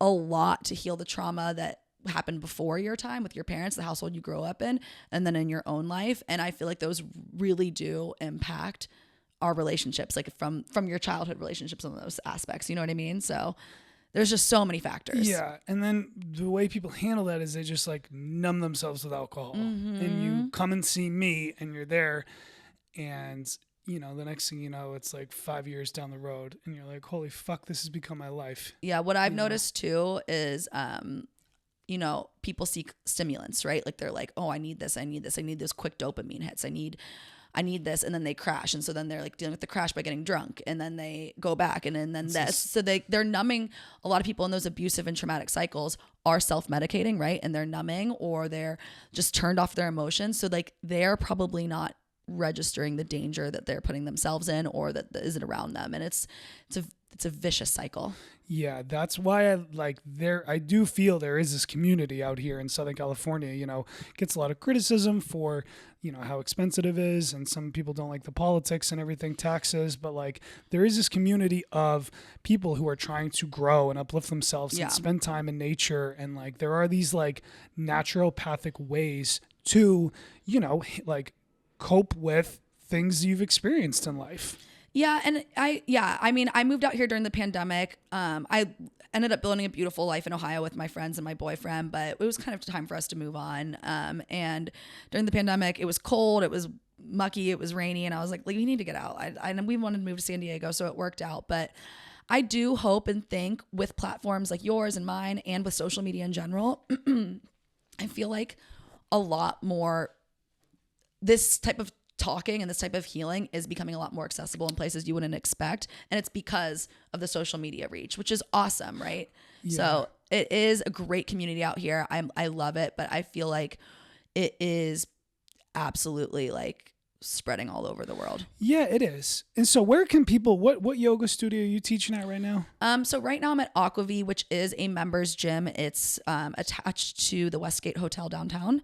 a lot to heal the trauma that happened before your time with your parents, the household you grow up in, and then in your own life. And I feel like those really do impact our relationships, like from your childhood relationships and those aspects, you know what I mean? So there's just so many factors. Yeah. And then the way people handle that is they just like numb themselves with alcohol. And you come and see me and you're there and the next thing you know, it's like 5 years down the road and you're like, holy fuck, this has become my life. Yeah. What I've noticed too is, people seek stimulants, right? Like they're like, oh, I need this. I need those quick dopamine hits. I need this. And then they crash. And so then they're like dealing with the crash by getting drunk and then they go back and then this. So they're numbing. A lot of people in those abusive and traumatic cycles are self-medicating, right? And they're numbing or they're just turned off their emotions. So like they're probably not registering the danger that they're putting themselves in or that isn't around them. And it's a vicious cycle. Yeah, that's why I do feel there is this community out here in Southern California, gets a lot of criticism for, how expensive it is. And some people don't like the politics and everything, taxes, but like there is this community of people who are trying to grow and uplift themselves and spend time in nature. And like, there are these like naturopathic ways to, like cope with things you've experienced in life. Yeah. And I moved out here during the pandemic. I ended up building a beautiful life in Ohio with my friends and my boyfriend, but it was kind of time for us to move on. And during the pandemic, it was cold, it was mucky, it was rainy. And I was like, we need to get out. We wanted to move to San Diego, so it worked out. But I do hope and think with platforms like yours and mine and with social media in general, I feel like a lot more this type of talking and this type of healing is becoming a lot more accessible in places you wouldn't expect. And it's because of the social media reach, which is awesome, right? Yeah. So it is a great community out here. I love it, but I feel like it is absolutely like spreading all over the world. Yeah, it is. And so where can people, what yoga studio are you teaching at right now? So right now I'm at AquaVie, which is a members gym. It's attached to the Westgate Hotel downtown.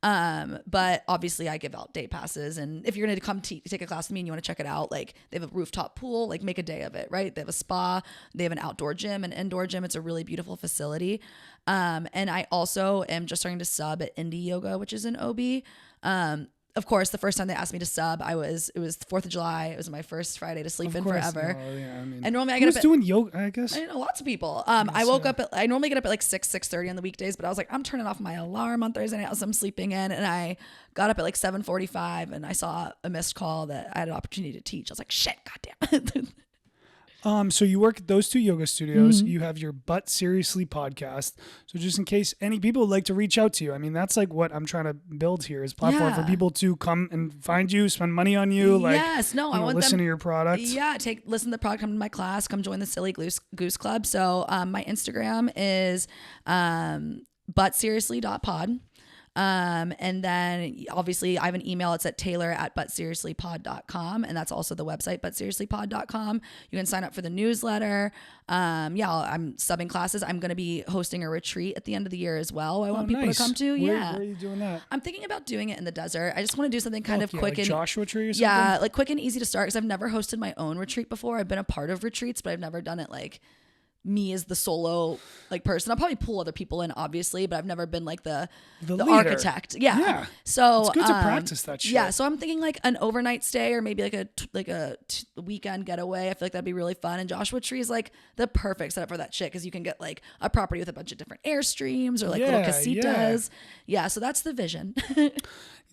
But obviously I give out day passes, and if you're going to come take a class with me and you want to check it out, like they have a rooftop pool, like make a day of it, right? They have a spa, they have an outdoor gym, an indoor gym. It's a really beautiful facility. And I also am just starting to sub at Indie Yoga, which is in OB. Of course, the first time they asked me to sub, it was 4th of July. It was my first Friday to sleep in forever. Oh, yeah, and normally I get up at doing yoga, I guess. I know lots of people. I woke up I normally get up at like 6:30 on the weekdays, but I was like, I'm turning off my alarm on Thursday night, so I'm sleeping in. And I got up at like 7:45 and I saw a missed call that I had an opportunity to teach. I was like, shit, goddamn. So you work at those two yoga studios. You have your But Seriously podcast. So just in case any people would like to reach out to you, I mean, that's like what I'm trying to build here is platform for people to come and find you, spend money on you. Like, yes, no, I want listen them to your product. Yeah, listen to the product, come to my class, come join the Silly Goose Club. So my Instagram is butseriously.pod. And then obviously I have an email. It's at taylor@butseriouslypod.com. And that's also the website, butseriouslypod.com. You can sign up for the newsletter. I'm subbing classes. I'm going to be hosting a retreat at the end of the year as well. I want people to come to. Where are you doing that? I'm thinking about doing it in the desert. I just want to do something kind of quick like and Joshua Tree or something. Yeah, like quick and easy to start, because I've never hosted my own retreat before. I've been a part of retreats, but I've never done it like me as the solo like person. I'll probably pull other people in, obviously, but I've never been like the architect. Yeah. So it's good to practice that shit. Yeah. So I'm thinking like an overnight stay or maybe like a weekend getaway. I feel like that'd be really fun. And Joshua Tree is like the perfect setup for that shit, because you can get like a property with a bunch of different airstreams or like little casitas. Yeah. So that's the vision.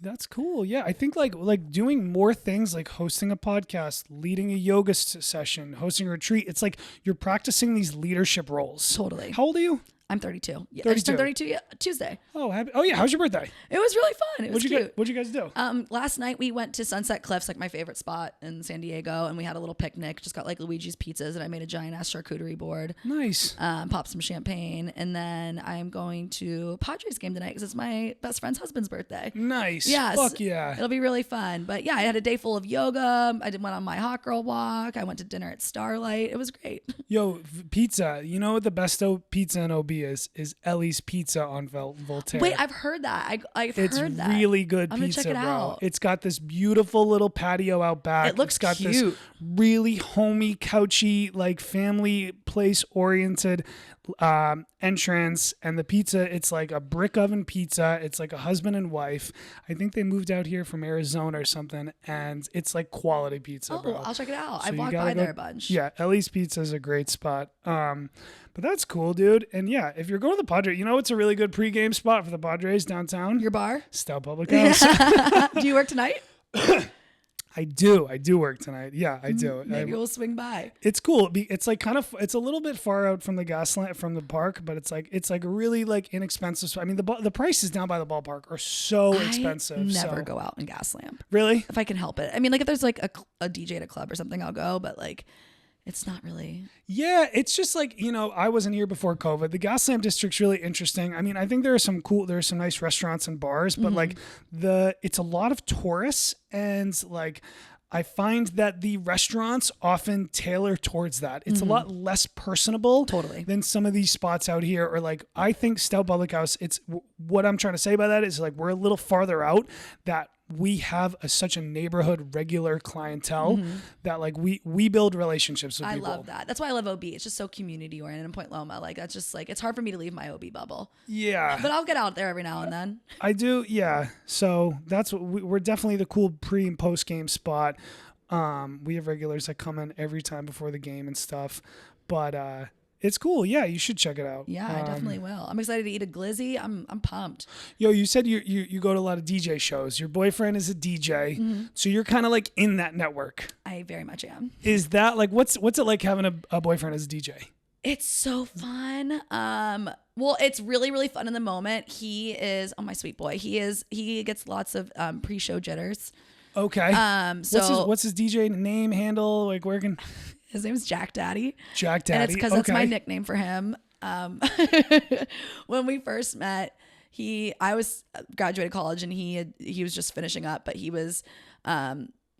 That's cool. Yeah, I think like doing more things like hosting a podcast, leading a yoga session, hosting a retreat. It's like you're practicing these leadership roles. Totally. How old are you? I'm 32. Yeah, 32. I just turned 32 Tuesday. Oh, yeah. How's your birthday? It was really fun. It was cute. What'd you guys do? Last night we went to Sunset Cliffs, like my favorite spot in San Diego, and we had a little picnic. Just got like Luigi's pizzas, and I made a giant ass charcuterie board. Nice. Popped some champagne, and then I'm going to Padres game tonight because it's my best friend's husband's birthday. Nice. Yes. Fuck yeah. It'll be really fun. But yeah, I had a day full of yoga. I went on my hot girl walk. I went to dinner at Starlight. It was great. Yo, pizza. You know what the best pizza in OB is Ellie's Pizza on Voltaire. Wait, I've heard that. I've heard that. It's really good I'm pizza, gonna check it bro. out. It's got this beautiful little patio out back. It looks It's got cute. this really homey, couchy, like family place oriented entrance, and the pizza, it's like a brick oven pizza. It's like a husband and wife. I think they moved out here from Arizona or something, and it's like quality pizza, bro. I'll check it out. So I've you walked gotta by go- there a bunch. Yeah, Ellie's Pizza is a great spot. But that's cool, dude. And yeah, if you're going to the Padres, you know it's a really good pregame spot for the Padres downtown? Your bar? Stout Public House. Do you work tonight? I do work tonight. Yeah, I do. Maybe we'll swing by. It's cool. It's like it's a little bit far out from the from the park, but it's like really like inexpensive. I mean, the prices down by the ballpark are so expensive. I never go out in gas lamp. Really? If I can help it. I mean, like if there's like a DJ at a club or something, I'll go, but like it's not really. Yeah, it's just like, I wasn't here before COVID. The Gaslamp District's really interesting. I mean, I think there are some nice restaurants and bars, but like it's a lot of tourists, and like I find that the restaurants often tailor towards that. It's a lot less personable than some of these spots out here. Or like, I think Stout Public House, what I'm trying to say by that is like, we're a little farther out, that we have such a neighborhood regular clientele that like we build relationships with people. I love that. That's why I love OB. It's just so community oriented in Point Loma. Like that's just like, it's hard for me to leave my OB bubble. Yeah. But I'll get out there every now and then. I do. Yeah. So that's what we're definitely the cool pre and post game spot. We have regulars that come in every time before the game and stuff, but, it's cool. Yeah, you should check it out. Yeah, I definitely will. I'm excited to eat a glizzy. I'm pumped. Yo, you said you go to a lot of DJ shows. Your boyfriend is a DJ, so you're kind of like in that network. I very much am. Is that like what's it like having a boyfriend as a DJ? It's so fun. Well, it's really, really fun in the moment. He is, my sweet boy. He gets lots of pre-show jitters. Okay. So what's his DJ name, handle? Like where can? His name is Jack Daddy. Jack Daddy. And it's because that's my nickname for him. When we first met, I was graduated college and he was just finishing up, but he was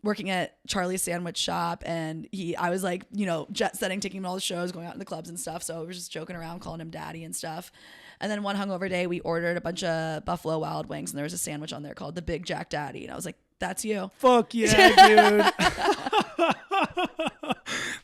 working at Charlie's Sandwich Shop, and I was like, jet setting, taking him to all the shows, going out in the clubs and stuff. So we were just joking around, calling him Daddy and stuff. And then one hungover day, we ordered a bunch of Buffalo Wild Wings, and there was a sandwich on there called the Big Jack Daddy, and I was like, "That's you." Fuck yeah, dude.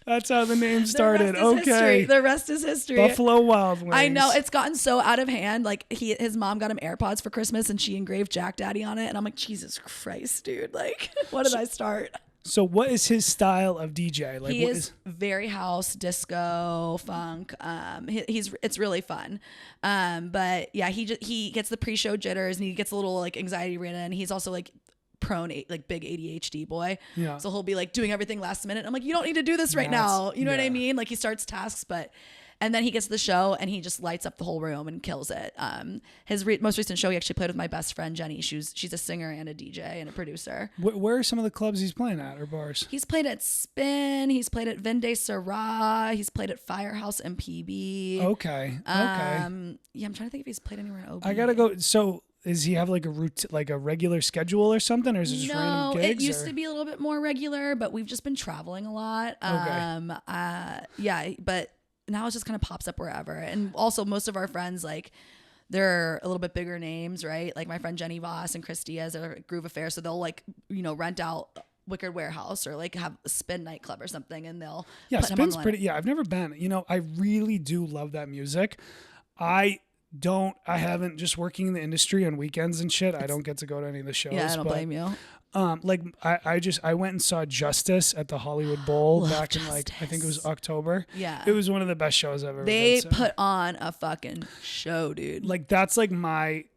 That's how the name started. Okay. The rest is history. Buffalo Wild Wings. I know, it's gotten so out of hand. Like his mom got him AirPods for Christmas, and she engraved Jack Daddy on it. And I'm like, Jesus Christ, dude! Like, what did I start? So what is his style of DJ? Like, he is very house, disco, funk. It's really fun. But yeah, he gets the pre-show jitters, and he gets a little like anxiety ridden. He's also like prone, like big ADHD boy. Yeah. So he'll be like doing everything last minute. I'm like, you don't need to do this right now. You know what I mean? Like he starts tasks, and then he gets to the show and he just lights up the whole room and kills it. His most recent show, he actually played with my best friend, Jenny. She's a singer and a DJ and a producer. Where are some of the clubs he's playing at, or bars? He's played at Spin. He's played at Vende Syrah. He's played at Firehouse and PB. Okay. Yeah, I'm trying to think if he's played anywhere in OB. I gotta go. So Does he have like a route, like a regular schedule or something, or is it just random gigs? It used to be a little bit more regular, but we've just been traveling a lot. Yeah, but now it just kind of pops up wherever. And also most of our friends, like, they're a little bit bigger names, right? Like my friend Jenny Voss and Chris Diaz are at Groove Affair, so they'll like, rent out Wicked Warehouse or like have a Spin nightclub or something, and they'll put Spin's pretty. Yeah, I've never been. I really do love that music. I haven't, just working in the industry on weekends and shit, I don't get to go to any of the shows. Yeah, I don't blame you. I went and saw Justice at the Hollywood Bowl back in like, I think it was October. Yeah. It was one of the best shows I've ever They been to. put on a fucking show, dude. Like that's like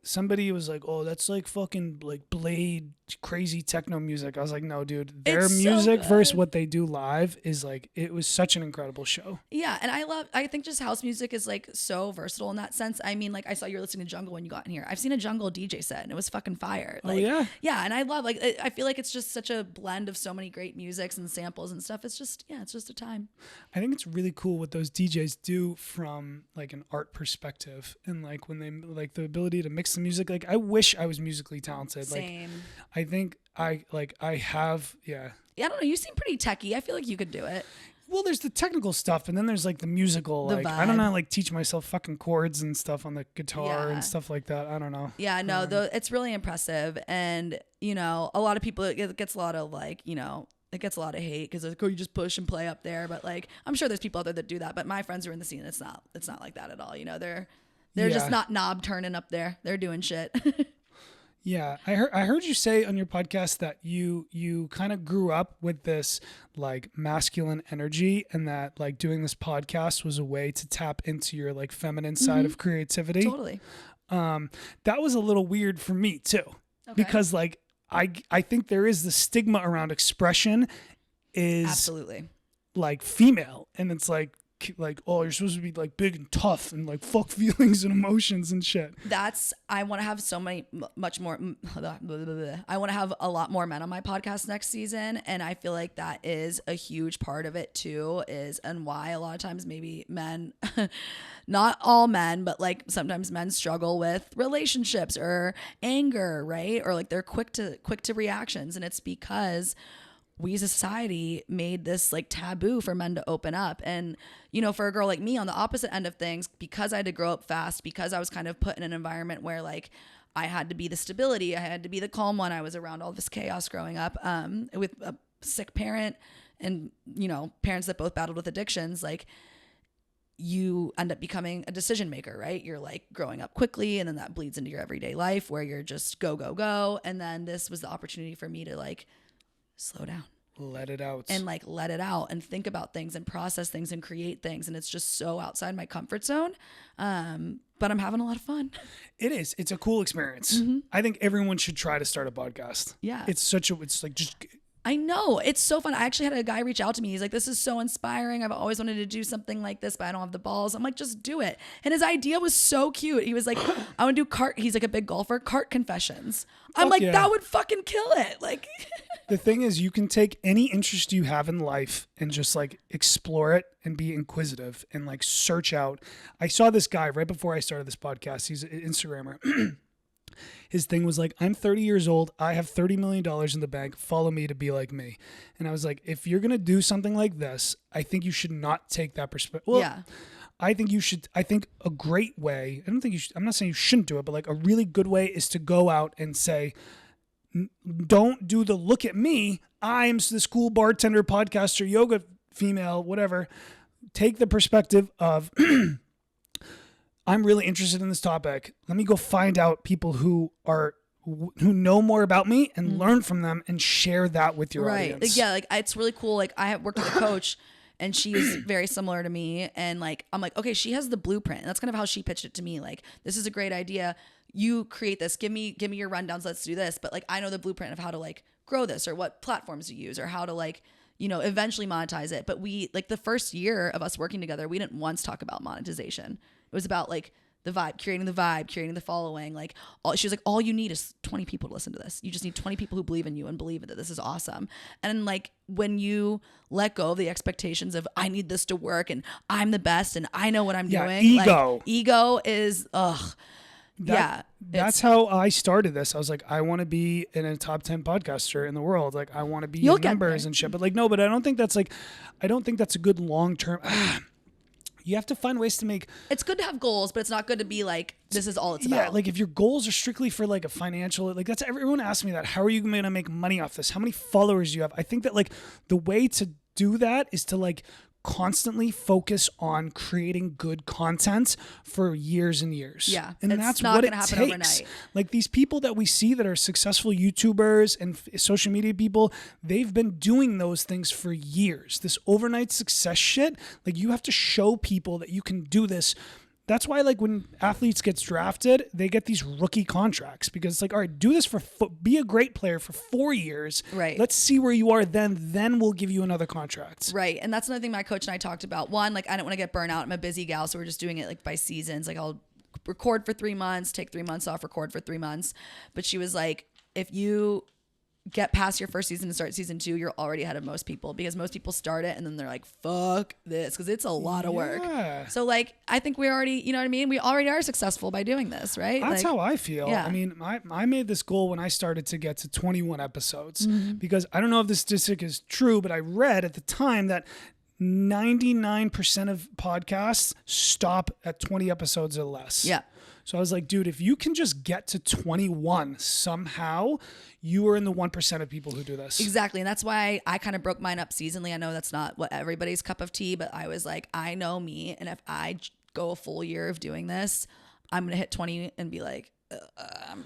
somebody was like, oh, that's like fucking like Blade crazy techno music. I was like, no, dude, their music versus what they do live is like, it was such an incredible show. Yeah. And I think just house music is like so versatile in that sense. I mean, like I saw you were listening to Jungle when you got in here. I've seen a Jungle DJ set and it was fucking fire. Like, oh yeah. Yeah. And I love, like, I feel like it's just such a blend of so many great musics and samples and stuff. It's just a time. I think it's really cool what those DJs do from like an art perspective, and like when they like the ability to mix the music. Like I wish I was musically talented. Same. Like I think I have. Yeah, I don't know. You seem pretty techie. I feel like you could do it. Well, there's the technical stuff, and then there's like the musical. Like I don't know, like teach myself fucking chords and stuff on the guitar and stuff like that. I don't know. Yeah, no, it's really impressive, and a lot of people, it gets a lot of like, it gets a lot of hate because like, oh, you just push and play up there. But like, I'm sure there's people out there that do that. But my friends who are in the scene, it's not like that at all. They're just not knob turning up there. They're doing shit. Yeah, I heard you say on your podcast that you kind of grew up with this like masculine energy, and that like doing this podcast was a way to tap into your like feminine side of creativity. Totally. That was a little weird for me too, because like I think there is the stigma around expression is absolutely like female, and it's like, oh, you're supposed to be like big and tough and like fuck feelings and emotions and shit. I want to have much more. I want to have a lot more men on my podcast next season, and I feel like that is a huge part of it too. And why a lot of times maybe men, not all men, but like sometimes men struggle with relationships or anger, right? Or like they're quick to reactions, and it's because we as a society made this like taboo for men to open up. And, for a girl like me on the opposite end of things, because I had to grow up fast, because I was kind of put in an environment where like I had to be the stability, I had to be the calm one. I was around all this chaos growing up with a sick parent and, parents that both battled with addictions. Like, you end up becoming a decision maker, right? You're like growing up quickly, and then that bleeds into your everyday life where you're just go, go, go. And then this was the opportunity for me to like slow down, let it out, and think about things and process things and create things. And it's just so outside my comfort zone. But I'm having a lot of fun. It is. It's a cool experience. Mm-hmm. I think everyone should try to start a podcast. Yeah. It's like just. I know. It's so fun. I actually had a guy reach out to me. He's like, this is so inspiring. I've always wanted to do something like this, but I don't have the balls. I'm like, just do it. And his idea was so cute. He was like, I want to do he's like a big golfer, cart confessions. I'm like, that would fucking kill it. Like, the thing is, you can take any interest you have in life and just like explore it and be inquisitive and like search out. I saw this guy right before I started this podcast. He's an Instagrammer. His thing was like, I'm 30 years old. I have $30 million in the bank. Follow me to be like me. And I was like, if you're going to do something like this, I think you should not take that perspective. Well, yeah. I think you should. I think a great way, I don't think you should, I'm not saying you shouldn't do it, but like a really good way is to go out and say, don't do the look at me. I'm this cool bartender, podcaster, yoga female, whatever. Take the perspective of, I'm really interested in this topic. Let me go find out people who know more about me and learn from them and share that with your audience. Yeah, like it's really cool. Like I have worked with a coach and she is very similar to me. And like, I'm like, okay, she has the blueprint. And that's kind of how she pitched it to me. Like, this is a great idea. You create this. Give me your rundowns. Let's do this. But like, I know the blueprint of how to like grow this or what platforms to use or how to like, eventually monetize it. But we like the first year of us working together, we didn't once talk about monetization. It was about like the vibe, creating the following. Like she was like, all you need is 20 people to listen to this. You just need 20 people who believe in you and believe that this is awesome. And like when you let go of the expectations of I need this to work and I'm the best and I know what I'm doing. Ego. Like, ego is That's how I started this. I was like, I want to be in a top 10 podcaster in the world. Like, I want to be in numbers and shit. But like, no, but I don't think that's a good long-term. You have to find ways to make. It's good to have goals, but it's not good to be like, this is all it's about. Yeah, like if your goals are strictly for like a financial, like that's everyone asks me that. How are you going to make money off this? How many followers do you have? I think that like the way to do that is to like constantly focus on creating good content for years and years. Yeah. And that's what it takes. Overnight. Like these people that we see that are successful YouTubers and social media people, they've been doing those things for years. This overnight success shit, like you have to show people that you can do this. That's why, like, when athletes get drafted, they get these rookie contracts because it's like, all right, do this be a great player for 4 years. Right. Let's see where you are then we'll give you another contract. Right. And that's another thing my coach and I talked about. One, like, I don't want to get burnt out. I'm a busy gal, so we're just doing it like by seasons. Like, I'll record for 3 months, take 3 months off, record for 3 months. But she was like, if you get past your first season and start season 2, you're already ahead of most people because most people start it and then they're like, fuck this, because it's a lot of work. So like, I think we already, you know what I mean? We already are successful by doing this, right? That's like, how I feel. Yeah. I mean, I made this goal when I started to get to 21 episodes because I don't know if this statistic is true, but I read at the time that 99% of podcasts stop at 20 episodes or less. Yeah. So I was like, dude, if you can just get to 21 somehow, you are in the 1% of people who do this. Exactly. And that's why I kind of broke mine up seasonally. I know that's not what everybody's cup of tea, but I was like, I know me. And if I go a full year of doing this, I'm going to hit 20 and be like, I'm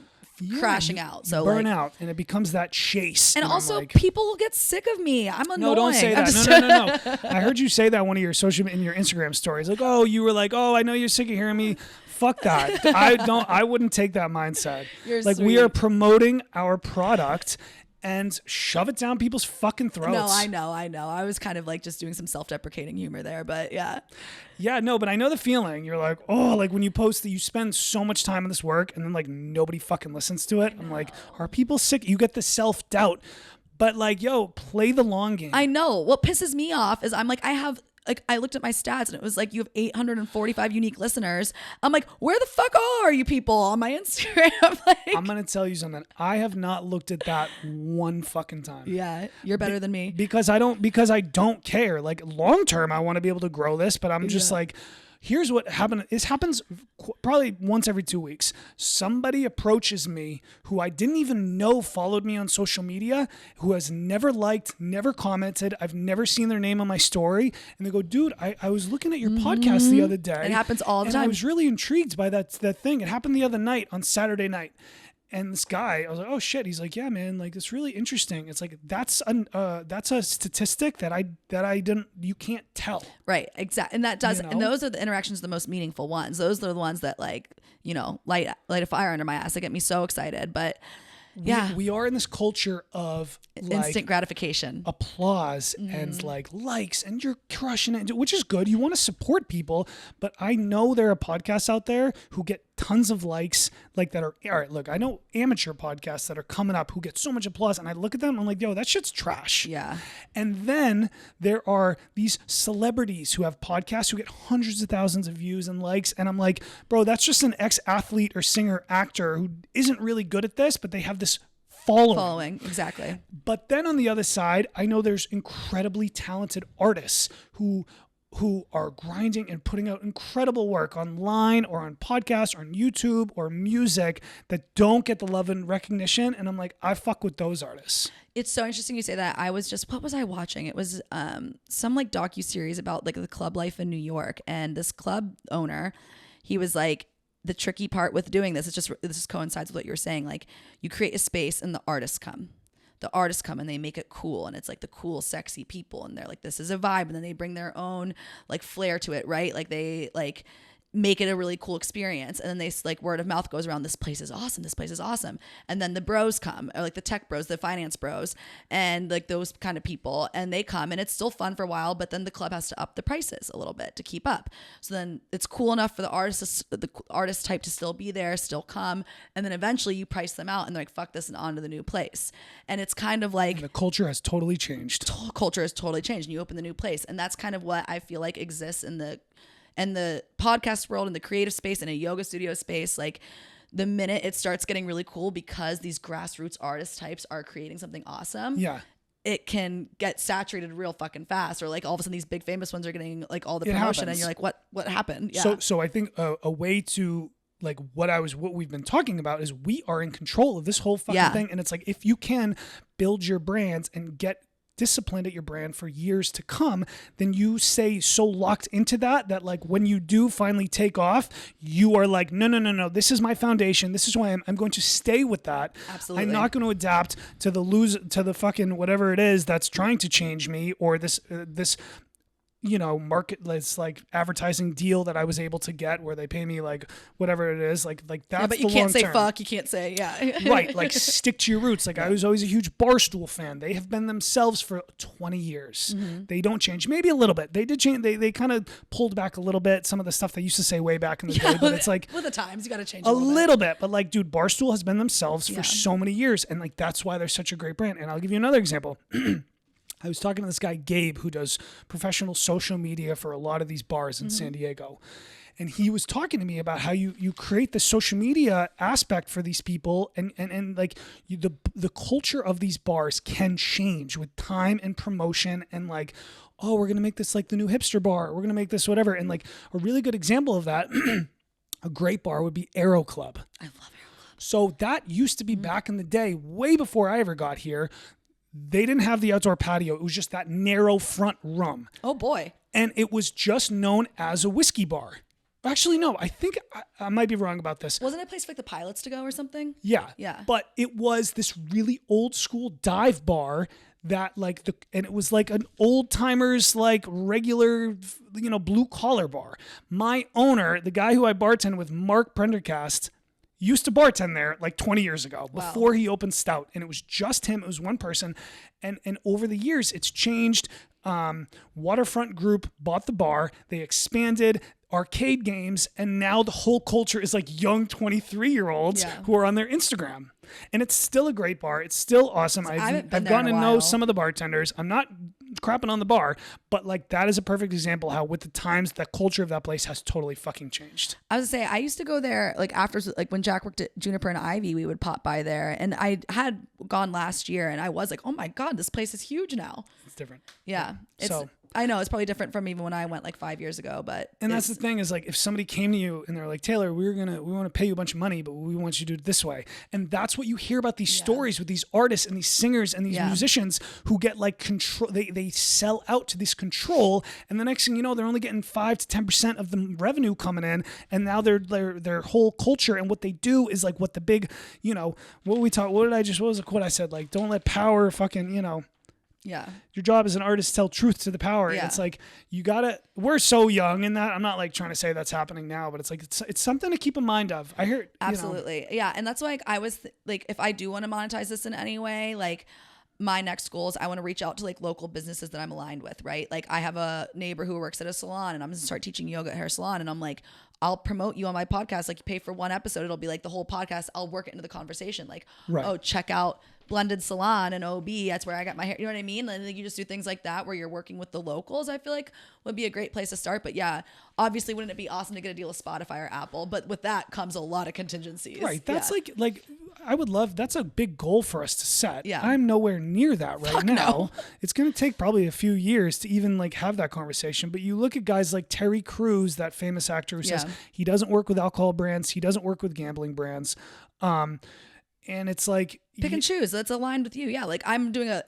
crashing out. So burn out, and it becomes that chase. And also, like, people will get sick of me. I'm annoying. No, don't say that. No. I heard you say that in your Instagram stories. Like, oh, you were like, oh, I know you're sick of hearing me. Fuck that. I wouldn't take that mindset. You're like, sweet. We are promoting our product and shove it down people's fucking throats. No, I know. I was kind of like just doing some self-deprecating humor there, but yeah. Yeah, no, but I know the feeling. You're like, oh, like when you post that you spend so much time on this work and then like nobody fucking listens to it. I'm like, are people sick? You get the self-doubt. But like, yo, play the long game. I know. What pisses me off is I'm like, I looked at my stats and it was like, you have 845 unique listeners. I'm like, where the fuck are you people on my Instagram? Like, I'm going to tell you something. I have not looked at that one fucking time. Yeah. You're better than me. Because I don't care. Like long term, I want to be able to grow this, but I'm just like, here's what happened. This happens probably once every 2 weeks. Somebody approaches me who I didn't even know followed me on social media, who has never liked, never commented. I've never seen their name on my story. And they go, dude, I was looking at your podcast the other day. It happens all the time. I was really intrigued by that thing. It happened the other night on Saturday night. And this guy, I was like, oh shit. He's like, yeah, man, like it's really interesting. It's like, that's a statistic that you can't tell. Right. Exactly. And that does, and those are the interactions, the most meaningful ones. Those are the ones that like, light a fire under my ass. They get me so excited, but yeah, we are in this culture of like instant gratification, applause, and like likes, and you're crushing it, which is good. You want to support people, but I know there are podcasts out there who get tons of likes, like that are all right. Look, I know amateur podcasts that are coming up who get so much applause, and I look at them, I'm like, yo, that shit's trash. Yeah. And then there are these celebrities who have podcasts who get hundreds of thousands of views and likes, and I'm like, bro, that's just an ex-athlete or singer actor who isn't really good at this, but they have this following. Exactly. But then on the other side, I know there's incredibly talented artists who are grinding and putting out incredible work online or on podcasts or on YouTube or music that don't get the love and recognition. And I'm like, I fuck with those artists. It's so interesting you say that. What was I watching? It was some like docuseries about like the club life in New York. And this club owner, he was like, the tricky part with doing this, this coincides with what you were saying. Like, you create a space and the artists come and they make it cool. And it's like the cool, sexy people. And they're like, this is a vibe. And then they bring their own like flair to it, right? Like they like make it a really cool experience. And then they like word of mouth goes around, this place is awesome. This place is awesome. And then the bros come, or like the tech bros, the finance bros, and like those kind of people. And they come and it's still fun for a while, but then the club has to up the prices a little bit to keep up. So then it's cool enough for the artist type to still be there, still come. And then eventually you price them out and they're like, fuck this, and on to the new place. And it's kind of like, and the culture has totally changed. Culture has totally changed. And you open the new place. And that's kind of what I feel like exists in the podcast world, in the creative space, in a yoga studio space. Like, the minute it starts getting really cool because these grassroots artist types are creating something awesome. Yeah. It can get saturated real fucking fast, or like all of a sudden these big famous ones are getting like all the It promotion happens. and you're like, what happened? Yeah. So I think a way to like what we've been talking about is we are in control of this whole fucking thing. And it's like, if you can build your brands and get disciplined at your brand for years to come, then you stay so locked into that like when you do finally take off, you are like, no, this is my foundation, this is who I am, I'm going to stay with that. Absolutely. I'm not going to adapt to the fucking whatever it is that's trying to change me, or this market, it's like advertising deal that I was able to get where they pay me like whatever it is, like that's yeah, but you the can't say long-term. fuck, you can't say Right, like stick to your roots. Like I was always a huge Barstool fan. They have been themselves for 20 years. They don't change. Maybe a little bit. They did change. They kind of pulled back a little bit some of the stuff they used to say way back in the day, but it's like with the times you got to change a little bit. But like, dude, Barstool has been themselves for so many years, and like that's why they're such a great brand. And I'll give you another example. I was talking to this guy, Gabe, who does professional social media for a lot of these bars in San Diego. And he was talking to me about how you create the social media aspect for these people, and like the culture of these bars can change with time and promotion, and like, oh, we're going to make this like the new hipster bar. We're going to make this whatever. And like a really good example of that, a great bar would be Aero Club. I love Aero Club. So that used to be back in the day, way before I ever got here. They didn't have the outdoor patio. It was just that narrow front room. Oh boy. And it was just known as a whiskey bar. Actually, no, I think I might be wrong about this. Wasn't it a place for like the pilots to go or something? Yeah. Yeah. But it was this really old school dive bar that like and it was like an old timers, like regular, blue collar bar. My owner, the guy who I bartend with, Mark Prendergast, used to bartend there like 20 years ago before he opened Stout. And it was just him. It was one person. And over the years, it's changed. Waterfront Group bought the bar. They expanded arcade games. And now the whole culture is like young 23-year-olds who are on their Instagram. And it's still a great bar. It's still awesome. I've gotten to know some of the bartenders. I'm not crapping on the bar, but like that is a perfect example how with the times the culture of that place has totally fucking changed. I was gonna say, I used to go there like after, like when Jack worked at Juniper and Ivy, we would pop by there, and I had gone last year and I was like, oh my God, this place is huge now. It's different. Yeah. I know it's probably different from even when I went like 5 years ago, but that's the thing is like, if somebody came to you and they're like, Taylor, we want to pay you a bunch of money, but we want you to do it this way. And that's what you hear about these stories with these artists and these singers and these musicians who get like control. They sell out to this control. And the next thing you know, they're only getting 5 to 10% of the revenue coming in. And now their whole culture and what they do is like what the big, what was the quote I said? Like, don't let power fucking, yeah. Your job as an artist to tell truth to the power. Yeah. It's like, we're so young in that. I'm not like trying to say that's happening now, but it's like, it's something to keep in mind of. I hear absolutely. Yeah. And that's why I was like, if I do want to monetize this in any way, like my next goal is I want to reach out to like local businesses that I'm aligned with, right? Like I have a neighbor who works at a salon and I'm going to start teaching yoga at her salon. And I'm like, I'll promote you on my podcast. Like you pay for one episode. It'll be like the whole podcast. I'll work it into the conversation. Like, oh, check out Blended Salon and OB. That's where I got my hair. You know what I mean? Like you just do things like that where you're working with the locals. I feel like would be a great place to start. But yeah, obviously, wouldn't it be awesome to get a deal with Spotify or Apple? But with that comes a lot of contingencies. Right. That's like I would love. That's a big goal for us to set. Yeah. I'm nowhere near that right now. No. It's going to take probably a few years to even like have that conversation. But you look at guys like Terry Crews, that famous actor who says he doesn't work with alcohol brands. He doesn't work with gambling brands. And it's like pick and choose. That's aligned with you. Yeah. Like I'm doing a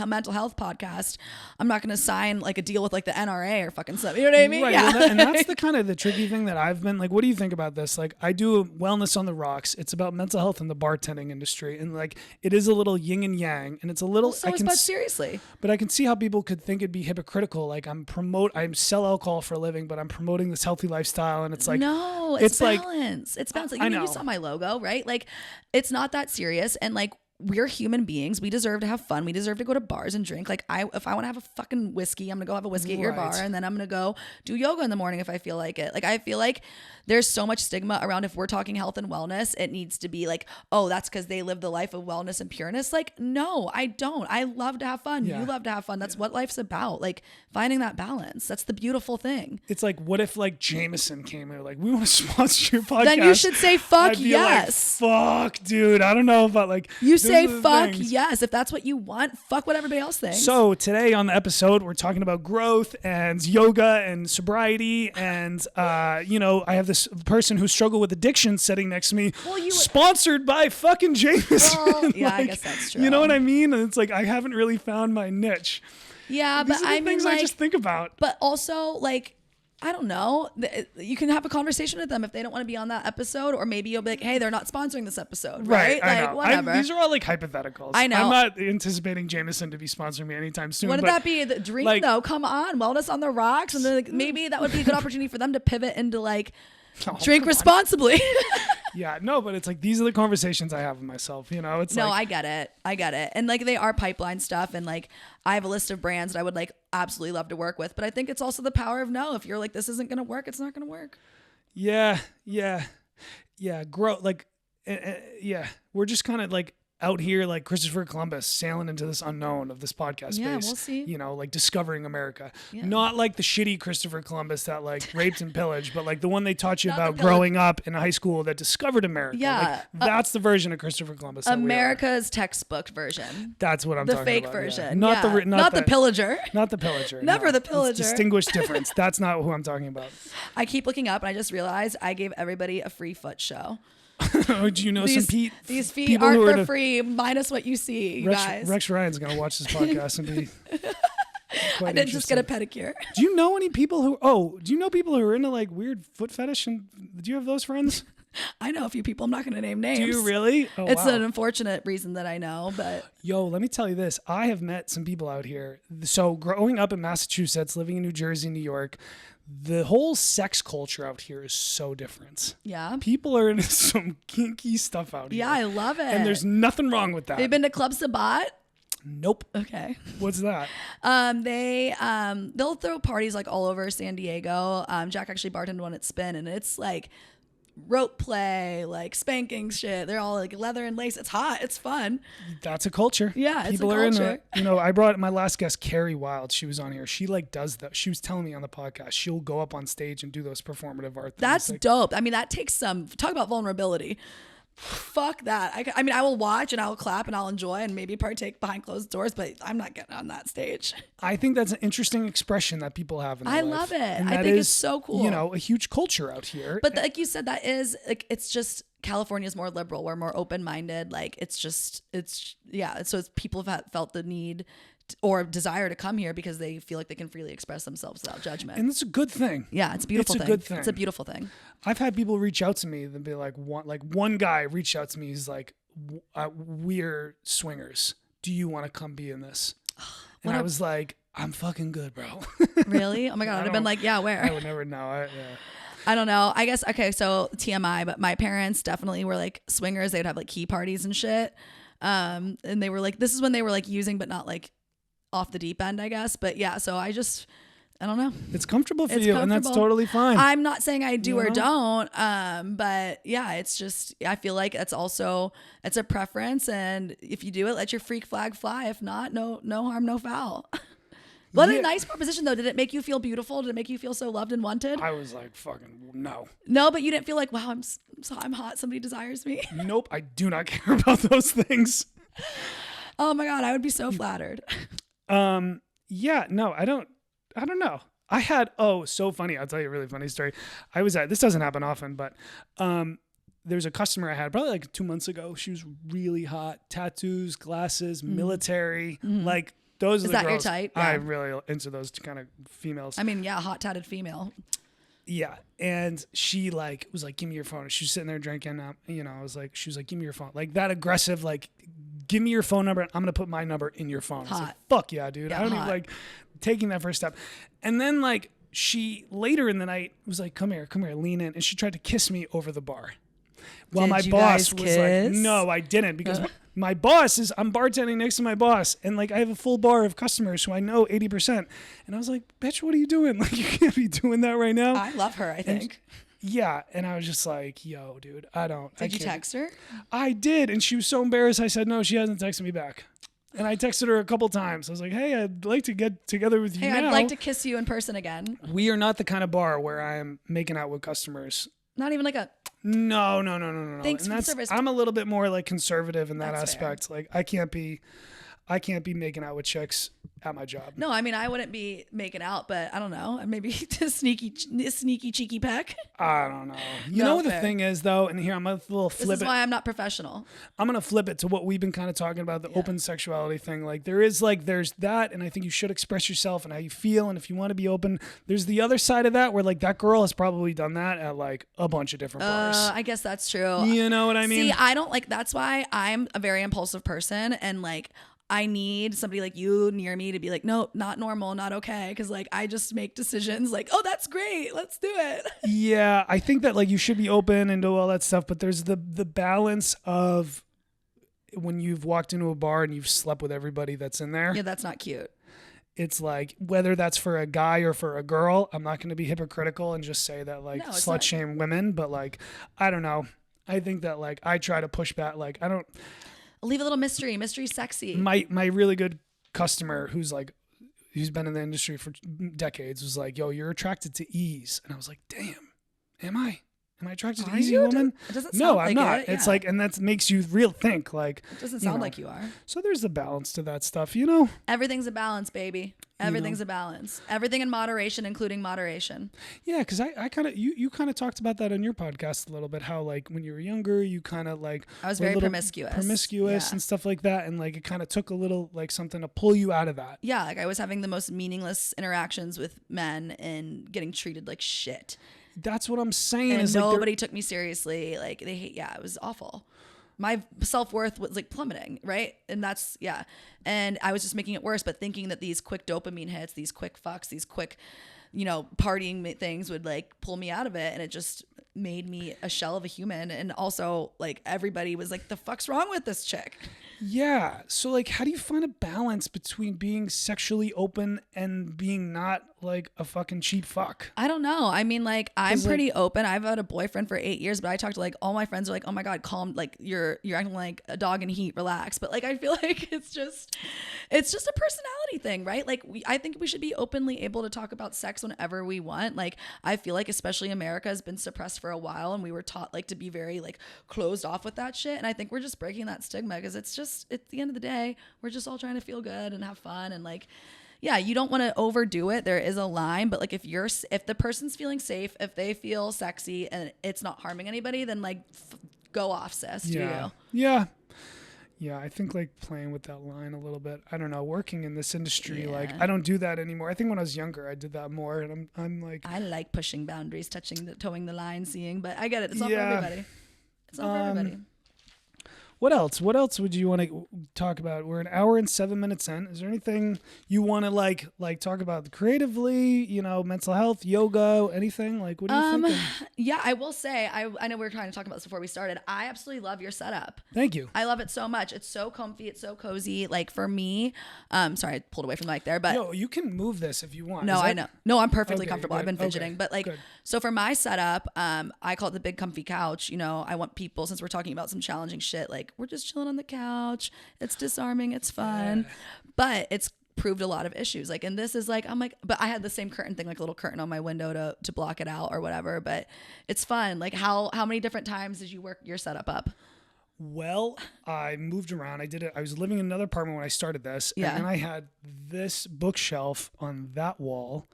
mental health podcast. I'm not going to sign like a deal with like the NRA or fucking stuff. You know what I mean? Right. Yeah. And that's the kind of the tricky thing that I've been like, what do you think about this? Like I do Wellness on the Rocks. It's about mental health in the bartending industry. And like, it is a little yin and yang and it's a little, seriously, but I can see how people could think it'd be hypocritical. Like I sell alcohol for a living, but I'm promoting this healthy lifestyle. And it's like, no, it's balance. It's balance. Like, you saw my logo, right? Like it's not that serious. And like, we're human beings. We deserve to have fun. We deserve to go to bars and drink. Like if I want to have a fucking whiskey, I'm going to go have a whiskey at your bar, and then I'm going to go do yoga in the morning if I feel like it. Like, I feel like there's so much stigma around, if we're talking health and wellness, it needs to be like, oh, that's because they live the life of wellness and pureness. Like, no, I don't. I love to have fun. You love to have fun. That's what life's about. Like, finding that balance. That's the beautiful thing. It's like, what if like Jameson came in, like, we want to sponsor your podcast? Then you should say fuck I'd be yes. Like, fuck, dude. I don't know about like, you say fuck yes. If that's what you want, fuck what everybody else thinks. So today on the episode, we're talking about growth and yoga and sobriety. And, you know, I have this person who struggled with addiction sitting next to me, sponsored by fucking Jameson. Well, yeah, like, I guess that's true. You know what I mean? And it's like, I haven't really found my niche. Yeah, These but are the I mean, things like, I just think about. But also, like, I don't know. You can have a conversation with them if they don't want to be on that episode, or maybe you'll be like, hey, they're not sponsoring this episode, right? I Like, know. whatever. These are all like hypotheticals. I know. I'm not anticipating Jameson to be sponsoring me anytime soon. Wouldn't that be the dream, like, though? Come on, wellness on the rocks, and then like, maybe that would be a good opportunity for them to pivot into like drink responsibly. Yeah, no, but it's like, these are the conversations I have with myself, you know? It's no, like, I get it. And like, they are pipeline stuff, and like, I have a list of brands that I would like absolutely love to work with, but I think it's also the power of no. If you're like, this isn't going to work, it's not going to work. Yeah. Grow, like, yeah, we're just kind of like out here like Christopher Columbus sailing into this unknown of this podcast space. Yeah, we'll see. You know, like discovering America. Yeah. Not like the shitty Christopher Columbus that like raped and pillaged, but like the one they taught you Not about the growing up in high school that discovered America. Yeah. Like, that's the version of Christopher Columbus. That America's textbook version. That's what I'm the talking fake about. version. Yeah. Not the pillager. Not the pillager. Never the pillager. It's distinguished difference. That's not who I'm talking about. I keep looking up, and I just realized I gave everybody a free foot show. Do you know These feet people aren't who for free, minus what you see, you guys. Rex Ryan's gonna watch this podcast and be. I didn't just get a pedicure. Do you know any people who? Oh, do you know people who are into like weird foot fetish? And do you have those friends? I know a few people. I'm not going to name names. Do you really? Oh, it's wow. an unfortunate reason that I know, but yo, let me tell you this. I have met some people out here. So growing up in Massachusetts, living in New Jersey, New York, the whole sex culture out here is so different. yeah. People are into some kinky stuff out here. Yeah, I love it. And there's nothing wrong with that. They've been to Club Sabat? Nope. Okay. What's that? They'll throw parties like all over San Diego. Jack actually bartended one at Spin, and it's like rope play, like spanking shit. They're all like leather and lace. It's hot. It's fun. That's a culture. Yeah, people it's a are culture. into it. You know, I brought my last guest, Carrie Wild. She was on here. She like does that. She was telling me on the podcast, she'll go up on stage and do those performative art things. That's like, dope. I mean, that takes some talk about vulnerability. Fuck that. I mean, I will watch and I will clap and I'll enjoy and maybe partake behind closed doors, but I'm not getting on that stage. I think that's an interesting expression that people have in their I life. love it. And I that think is, it's so cool. You know, a huge culture out here. But like you said, that is like, it's just California's more liberal. We're more open-minded. Like so it's people have felt the need or desire to come here because they feel like they can freely express themselves without judgment. And it's a good thing. Yeah, it's a beautiful thing. It's a good thing. It's a beautiful thing. I've had people reach out to me and be like, one guy reached out to me. He's like, we're swingers. Do you want to come be in this? And I was like, I'm fucking good, bro. Really? Oh my God. I'd have been like, yeah, where? I would never know. I don't know. I guess, okay, so TMI, but my parents definitely were like swingers. They would have like key parties and shit. And they were like, this is when they were like using, but not like off the deep end, I guess. But yeah, so I don't know. It's comfortable for you, and that's totally fine. I'm not saying I do or don't, but yeah, it's just, I feel like it's a preference, and if you do it, let your freak flag fly. If not, no harm, no foul. What a nice proposition, though. Did it make you feel beautiful? Did it make you feel so loved and wanted? I was like, fucking no. No, but you didn't feel like, wow, I'm hot. Somebody desires me. Nope, I do not care about those things. Oh my God, I would be so flattered. Yeah, no, I don't know. I had, so funny. I'll tell you a really funny story. This doesn't happen often, but there's a customer I had probably like 2 months ago. She was really hot, tattoos, glasses, military, like those are the girls. Is that your type? Yeah. I'm really into those kind of females. I mean, yeah, hot tatted female. Yeah. And she like was like, give me your phone. She was sitting there drinking. She was like, give me your phone. Like that aggressive, like, give me your phone number. I'm going to put my number in your phone. I was like, fuck yeah, dude. Yeah, I don't hot. even like taking that first step. And then like she later in the night was like, come here, lean in. And she tried to kiss me over the bar. Well, my Did you boss guys was like, kiss? no, I didn't, because my boss is, I'm bartending next to my boss, and like I have a full bar of customers who I know 80%. And I was like, bitch, what are you doing? Like, you can't be doing that right now. I love her, I think. Yeah. And I was just like, yo, dude, I don't. Did you text her? I did. And she was so embarrassed. I said, no, she hasn't texted me back. And I texted her a couple times. I was like, hey, I'd like to get together with you Hey, now. I'd like to kiss you in person again. We are not the kind of bar where I am making out with customers. Not even like a... No. Thanks and for the service. I'm a little bit more like conservative in that That's aspect. fair. Like I can't be making out with chicks at my job. No, I mean, I wouldn't be making out, but I don't know. Maybe a sneaky, cheeky peck. I don't know. You No, know what the fair. thing is though, and here I'm a little flip This is it. why I'm not professional. I'm going to flip it to what we've been kind of talking about, the open sexuality thing. Like there's that, and I think you should express yourself and how you feel, and if you want to be open. There's the other side of that where like that girl has probably done that at like a bunch of different bars. I guess that's true. You know what I mean? See, I don't like, that's why I'm a very impulsive person, and like, I need somebody like you near me to be like, no, not normal, not okay. Cause like, I just make decisions like, oh, that's great. Let's do it. Yeah. I think that like you should be open and do all that stuff, but there's the balance of when you've walked into a bar and you've slept with everybody that's in there. Yeah, that's not cute. It's like, whether that's for a guy or for a girl, I'm not going to be hypocritical and just say that like slut shame women, but like, I don't know. I think that like, I try to push back. Like, I don't, Leave a little mystery sexy. my really good customer who's been in the industry for decades was like, yo, you're attracted to ease. And I was like, damn, am I attracted to easy women? It doesn't No, sound I'm like not. it. It's Yeah. like, and that makes you real think like, It doesn't sound like you are. So there's a balance to that stuff, you know? Everything's a balance, baby. Everything's a balance. Everything in moderation, including moderation. Yeah, because I kind of you kind of talked about that on your podcast a little bit. How like when you were younger, you kind of like I was were a very little promiscuous. Yeah. and stuff like that, and like it kind of took a little like something to pull you out of that. Yeah, like I was having the most meaningless interactions with men and getting treated like shit. That's what I'm saying. And is nobody took me seriously. Like it was awful. My self-worth was like plummeting, right? And that's, yeah. And I was just making it worse, but thinking that these quick dopamine hits, these quick fucks, these quick, partying things would like pull me out of it. And it just made me a shell of a human. And also like everybody was like, the fuck's wrong with this chick? Yeah. So like, how do you find a balance between being sexually open and being not like a fucking cheap fuck? I don't know. I mean, like, I'm pretty open. I've had a boyfriend for 8 years, but I talk to like all my friends are like, oh my God, calm. Like you're acting like a dog in heat, relax. But like, I feel like it's just a personality thing, right? Like I think we should be openly able to talk about sex whenever we want. Like, I feel like especially America has been suppressed for a while, and we were taught like to be very like closed off with that shit. And I think we're just breaking that stigma, because it's just, at the end of the day, we're just all trying to feel good and have fun. And like, yeah, you don't want to overdo it. There is a line, but like if the person's feeling safe, if they feel sexy and it's not harming anybody, then like go off, sis. Yeah. Do you? Yeah, I think like playing with that line a little bit. I don't know, working in this industry, Yeah. like I don't do that anymore. I think when I was younger, I did that more, and I'm like, I like pushing boundaries, towing the line, seeing, but I get it. It's not for Yeah. everybody. It's not for everybody. What else? What else would you want to talk about? We're an hour and 7 minutes in. Is there anything you want to like talk about creatively? Mental health, yoga, anything? Like, what are you thinking? Yeah, I will say, I know we were trying to talk about this before we started. I absolutely love your setup. Thank you. I love it so much. It's so comfy. It's so cozy. Like for me, sorry, I pulled away from the mic there, but No, you can move this if you want. no, I know. No, I'm perfectly Okay, comfortable. I've good. been fidgeting, Okay, but like, good. so for my setup, I call it the big comfy couch. I want people, since we're talking about some challenging shit, like we're just chilling on the couch. It's disarming. It's fun, but it's proved a lot of issues. Like, and this is like, I'm like, but I had the same curtain thing, like a little curtain on my window to block it out or whatever, but it's fun. Like how many different times did you work your setup up? Well, I moved around. I was living in another apartment when I started this. Yeah. And then I had this bookshelf on that wall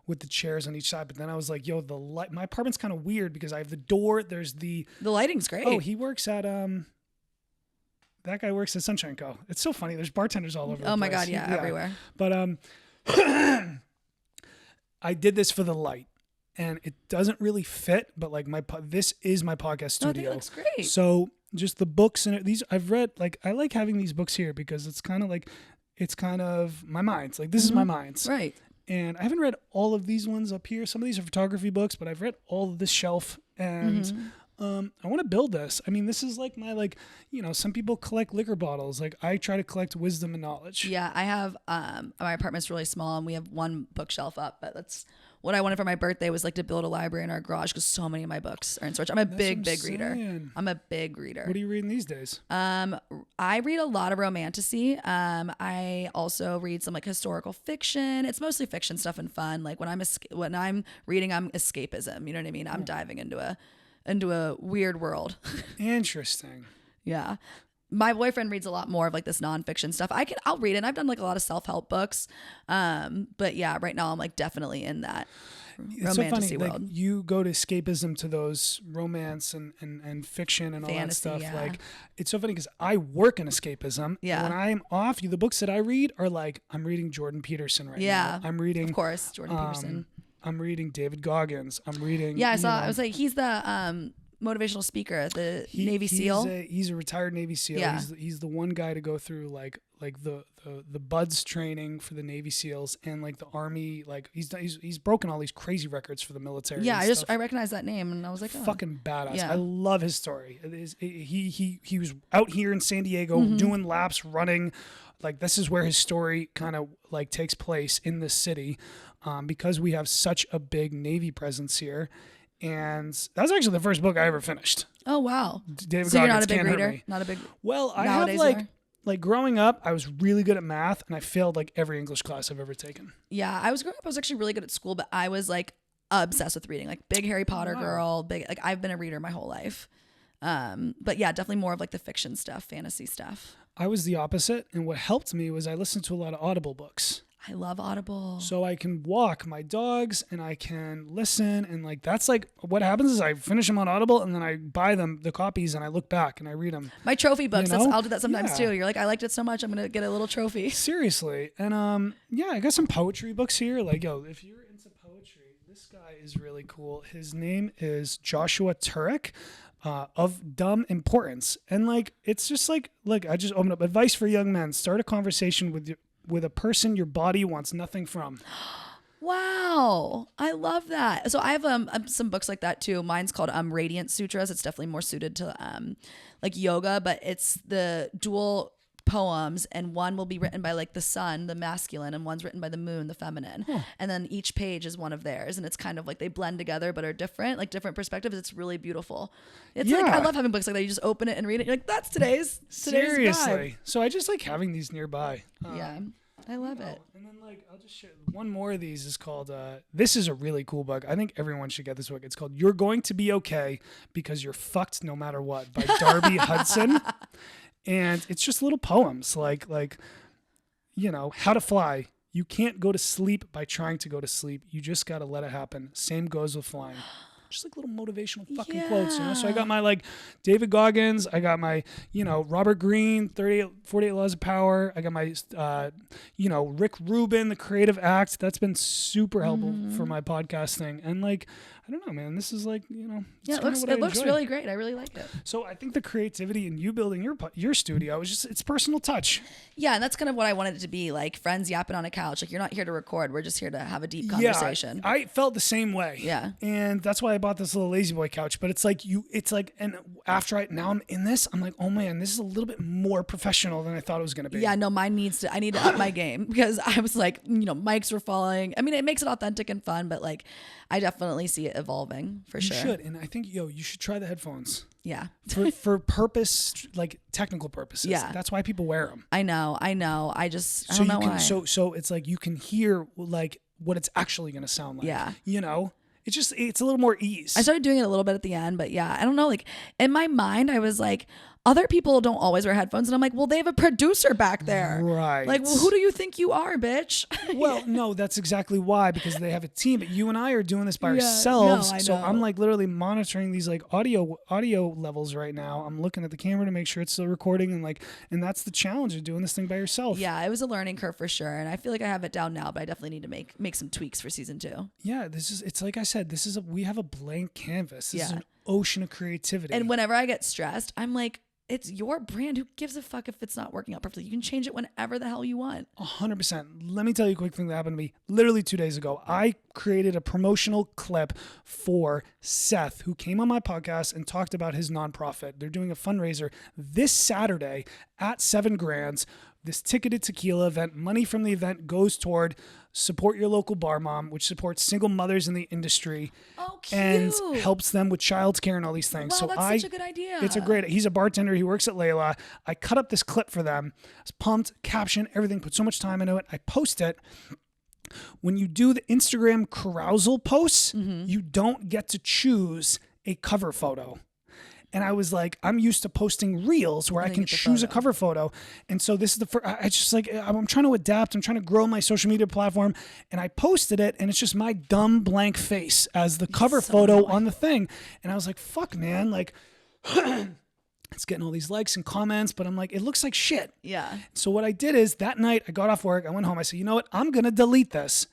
with the chairs on each side. But then I was like, yo, the light, my apartment's kind of weird because I have the door. There's the lighting's great. Oh, he works at, that guy works at Sunshine Co. It's so funny. There's bartenders all over the Oh my place. God. Yeah. Everywhere. But, I did this for the light. And it doesn't really fit, but like this is my podcast studio. Oh, I think it looks great. So just the books and these I've read, like I like having these books here because it's kind of my mind's like, this is my mind's. Right. And I haven't read all of these ones up here. Some of these are photography books, but I've read all of this shelf, and I want to build this. I mean, this is like my, like, you know, some people collect liquor bottles. Like, I try to collect wisdom and knowledge. Yeah, I have, my apartment's really small and we have one bookshelf up, but that's what I wanted for my birthday was like to build a library in our garage because so many of my books are in storage. I'm a big reader. I'm a big reader. What are you reading these days? I read a lot of romantasy. I also read some like historical fiction. It's mostly fiction stuff and fun. Like when I'm reading, I'm escapism. You know what I mean? I'm diving into a weird world. Interesting. Yeah. My boyfriend reads a lot more of like this nonfiction stuff. I'll read it. And I've done like a lot of self-help books. But yeah, right now I'm like definitely in that It's so funny. world. Like you go to escapism to those romance and fiction and all Fantasy, that stuff. yeah. Like it's so funny because I work in escapism. Yeah. And when I'm off, the books that I read are like, I'm reading Jordan Peterson right now. I'm reading, of course, Jordan Peterson. I'm reading David Goggins. I'm reading. Yeah, I was like, he's the motivational speaker, the Navy SEAL. He's a retired Navy SEAL. Yeah. He's the one guy to go through like the buds training for the Navy SEAls and like the Army. Like he's broken all these crazy records for the military. Yeah, and I recognized that name and I was like, oh. Fucking badass. Yeah. I love his story. He was out here in San Diego doing laps, running. Like this is where his story kind of like takes place in this city, because we have such a big Navy presence here. And that was actually the first book I ever finished. Oh wow! David So Goggins, you're not a big Can't Hurt reader? Me. Not a big. Well, I Nowadays have like growing up, I was really good at math, and I failed like every English class I've ever taken. Yeah, I was growing up. I was actually really good at school, but I was like obsessed with reading. Like big Harry Potter girl. Big like I've been a reader my whole life. But yeah, definitely more of like the fiction stuff, fantasy stuff. I was the opposite, and what helped me was I listened to a lot of Audible books. I love Audible. So I can walk my dogs and I can listen, and like that's like what happens is I finish them on Audible and then I buy them the copies and I look back and I read them. My trophy books. You know? I'll do that sometimes Yeah. too. You're like, I liked it so much, I'm gonna get a little trophy. Seriously, and yeah, I got some poetry books here. Like yo, if you're into poetry, this guy is really cool. His name is Joshua Turek. Of dumb importance, and like it's just like I just opened up advice for young men: start a conversation with a person your body wants nothing from. Wow, I love that. So I have some books like that too. Mine's called Radiant Sutras. It's definitely more suited to like yoga, but it's the dual poems, and one will be written by like the sun, the masculine, and one's written by the moon, the feminine. And then each page is one of theirs, and it's kind of like they blend together but are different, like different perspectives. It's really beautiful. It's like I love having books like that. You just open it and read it. You're like, that's today's Seriously. vibe. So I just like having these nearby. Yeah, I love it. And then like I'll just share one more of these is called this is a really cool book. I think everyone should get this book. It's called You're Going to Be Okay Because You're Fucked No Matter What by Darby Hudson. And it's just little poems like you know, how to fly. You can't go to sleep by trying to go to sleep. You just got to let it happen. Same goes with flying. Just like little motivational fucking quotes, you know? So I got my like David Goggins. I got my, you know, Robert Greene, 48 Laws of Power. I got my, you know, Rick Rubin, The Creative Act. That's been super helpful for my podcasting. And like, I don't know, man, this is like, you know, Yeah, it looks really great. I really like it. So I think the creativity in you building your studio is just, it's personal touch. Yeah, and that's kind of what I wanted it to be, like friends yapping on a couch. Like you're not here to record. We're just here to have a deep conversation. Yeah, I felt the same way. Yeah. And that's why I bought this little lazy boy couch. But it's like and after now I'm in this, I'm like, oh man, this is a little bit more professional than I thought it was going to be. Yeah, no, I need to up my game because I was like, you know, mics were falling. I mean, it makes it authentic and fun, but like I definitely see it evolving for sure. You should. And I think, you should try the headphones. Yeah. for purpose, like technical purposes. Yeah. That's why people wear them. I know. I don't know why. So it's like you can hear like what it's actually going to sound like. Yeah. You know? It's a little more ease. I started doing it a little bit at the end, but yeah, I don't know. Like in my mind, I was like, other people don't always wear headphones. And I'm like, well, they have a producer back there. Right. Like, well, who do you think you are, bitch? Well, no, that's exactly why, because they have a team. But you and I are doing this by ourselves. No, I so know. I'm like literally monitoring these like audio levels right now. I'm looking at the camera to make sure it's still recording, and that's the challenge of doing this thing by yourself. Yeah, it was a learning curve for sure. And I feel like I have it down now, but I definitely need to make some tweaks for season 2. Yeah, it's like I said, we have a blank canvas. This is an ocean of creativity. And whenever I get stressed, I'm like, it's your brand. Who gives a fuck if it's not working out perfectly? You can change it whenever the hell you want. 100%. Let me tell you a quick thing that happened to me literally 2 days ago. I created a promotional clip for Seth, who came on my podcast and talked about his nonprofit. They're doing a fundraiser this Saturday at 7 Grands. This ticketed tequila event. Money from the event goes toward Support Your Local Bar Mom, which supports single mothers in the industry. Oh, cute. And helps them with childcare and all these things. Wow, that's such a good idea. He's a bartender. He works at Layla. I cut up this clip for them. I was pumped, caption, everything, put so much time into it. I post it. When you do the Instagram carousel posts, you don't get to choose a cover photo. And I was like, I'm used to posting reels where I can choose a cover photo. And so this is the first, I just like, I'm trying to adapt. I'm trying to grow my social media platform. And I posted it and it's just my dumb blank face as the cover photo on the thing. And I was like, fuck, man. Like, it's getting all these likes and comments, but I'm like, it looks like shit. Yeah. So what I did is that night I got off work. I went home. I said, you know what? I'm going to delete this.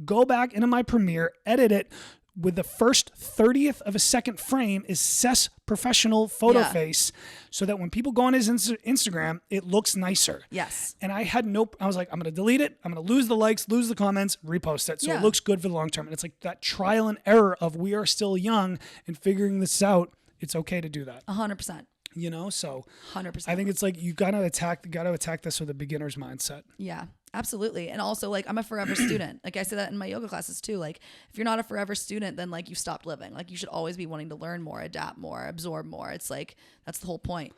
Go back into my Premiere, edit it. With the first 30th of a second frame is Seth's professional photo face so that when people go on his Instagram, it looks nicer. Yes. And I was like, I'm going to delete it. I'm going to lose the likes, lose the comments, repost it. So it looks good for the long term. And it's like that trial and error of we are still young and figuring this out. It's okay to do that. 100%. You know, so 100%. I think it's like you got to attack this with a beginner's mindset. Yeah, absolutely. And also, like, I'm a forever student. Like, I say that in my yoga classes too. Like, if you're not a forever student, then like you stopped living. Like, you should always be wanting to learn more, adapt more, absorb more. It's like, that's the whole point.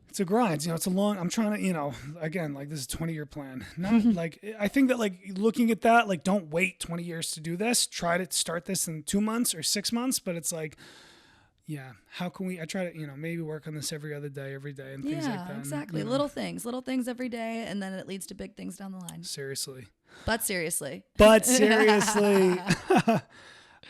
It's a grind, you know, I'm trying to, you know, again, like this is a 20-year plan. Not like, I think that like looking at that, like don't wait 20 years to do this. Try to start this in 2 months or 6 months, but it's like, yeah, how can I try to, you know, maybe work on this every day and things like that. Exactly. And, little things every day. And then it leads to big things down the line. Seriously. But seriously.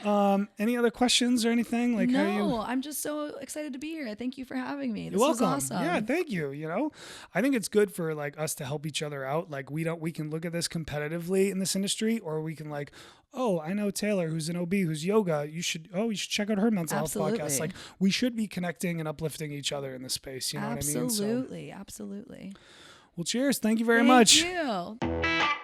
Any other questions or anything? Like, no, I'm just so excited to be here. Thank you for having me. This was awesome. Yeah, thank you. You know, I think it's good for like us to help each other out. Like we can look at this competitively in this industry, or we can like, oh, I know Taylor who's an OB who's yoga. You should check out her mental health podcast. Like we should be connecting and uplifting each other in this space. You know what I mean? Absolutely. Well, cheers. Thank you very much. Thank you.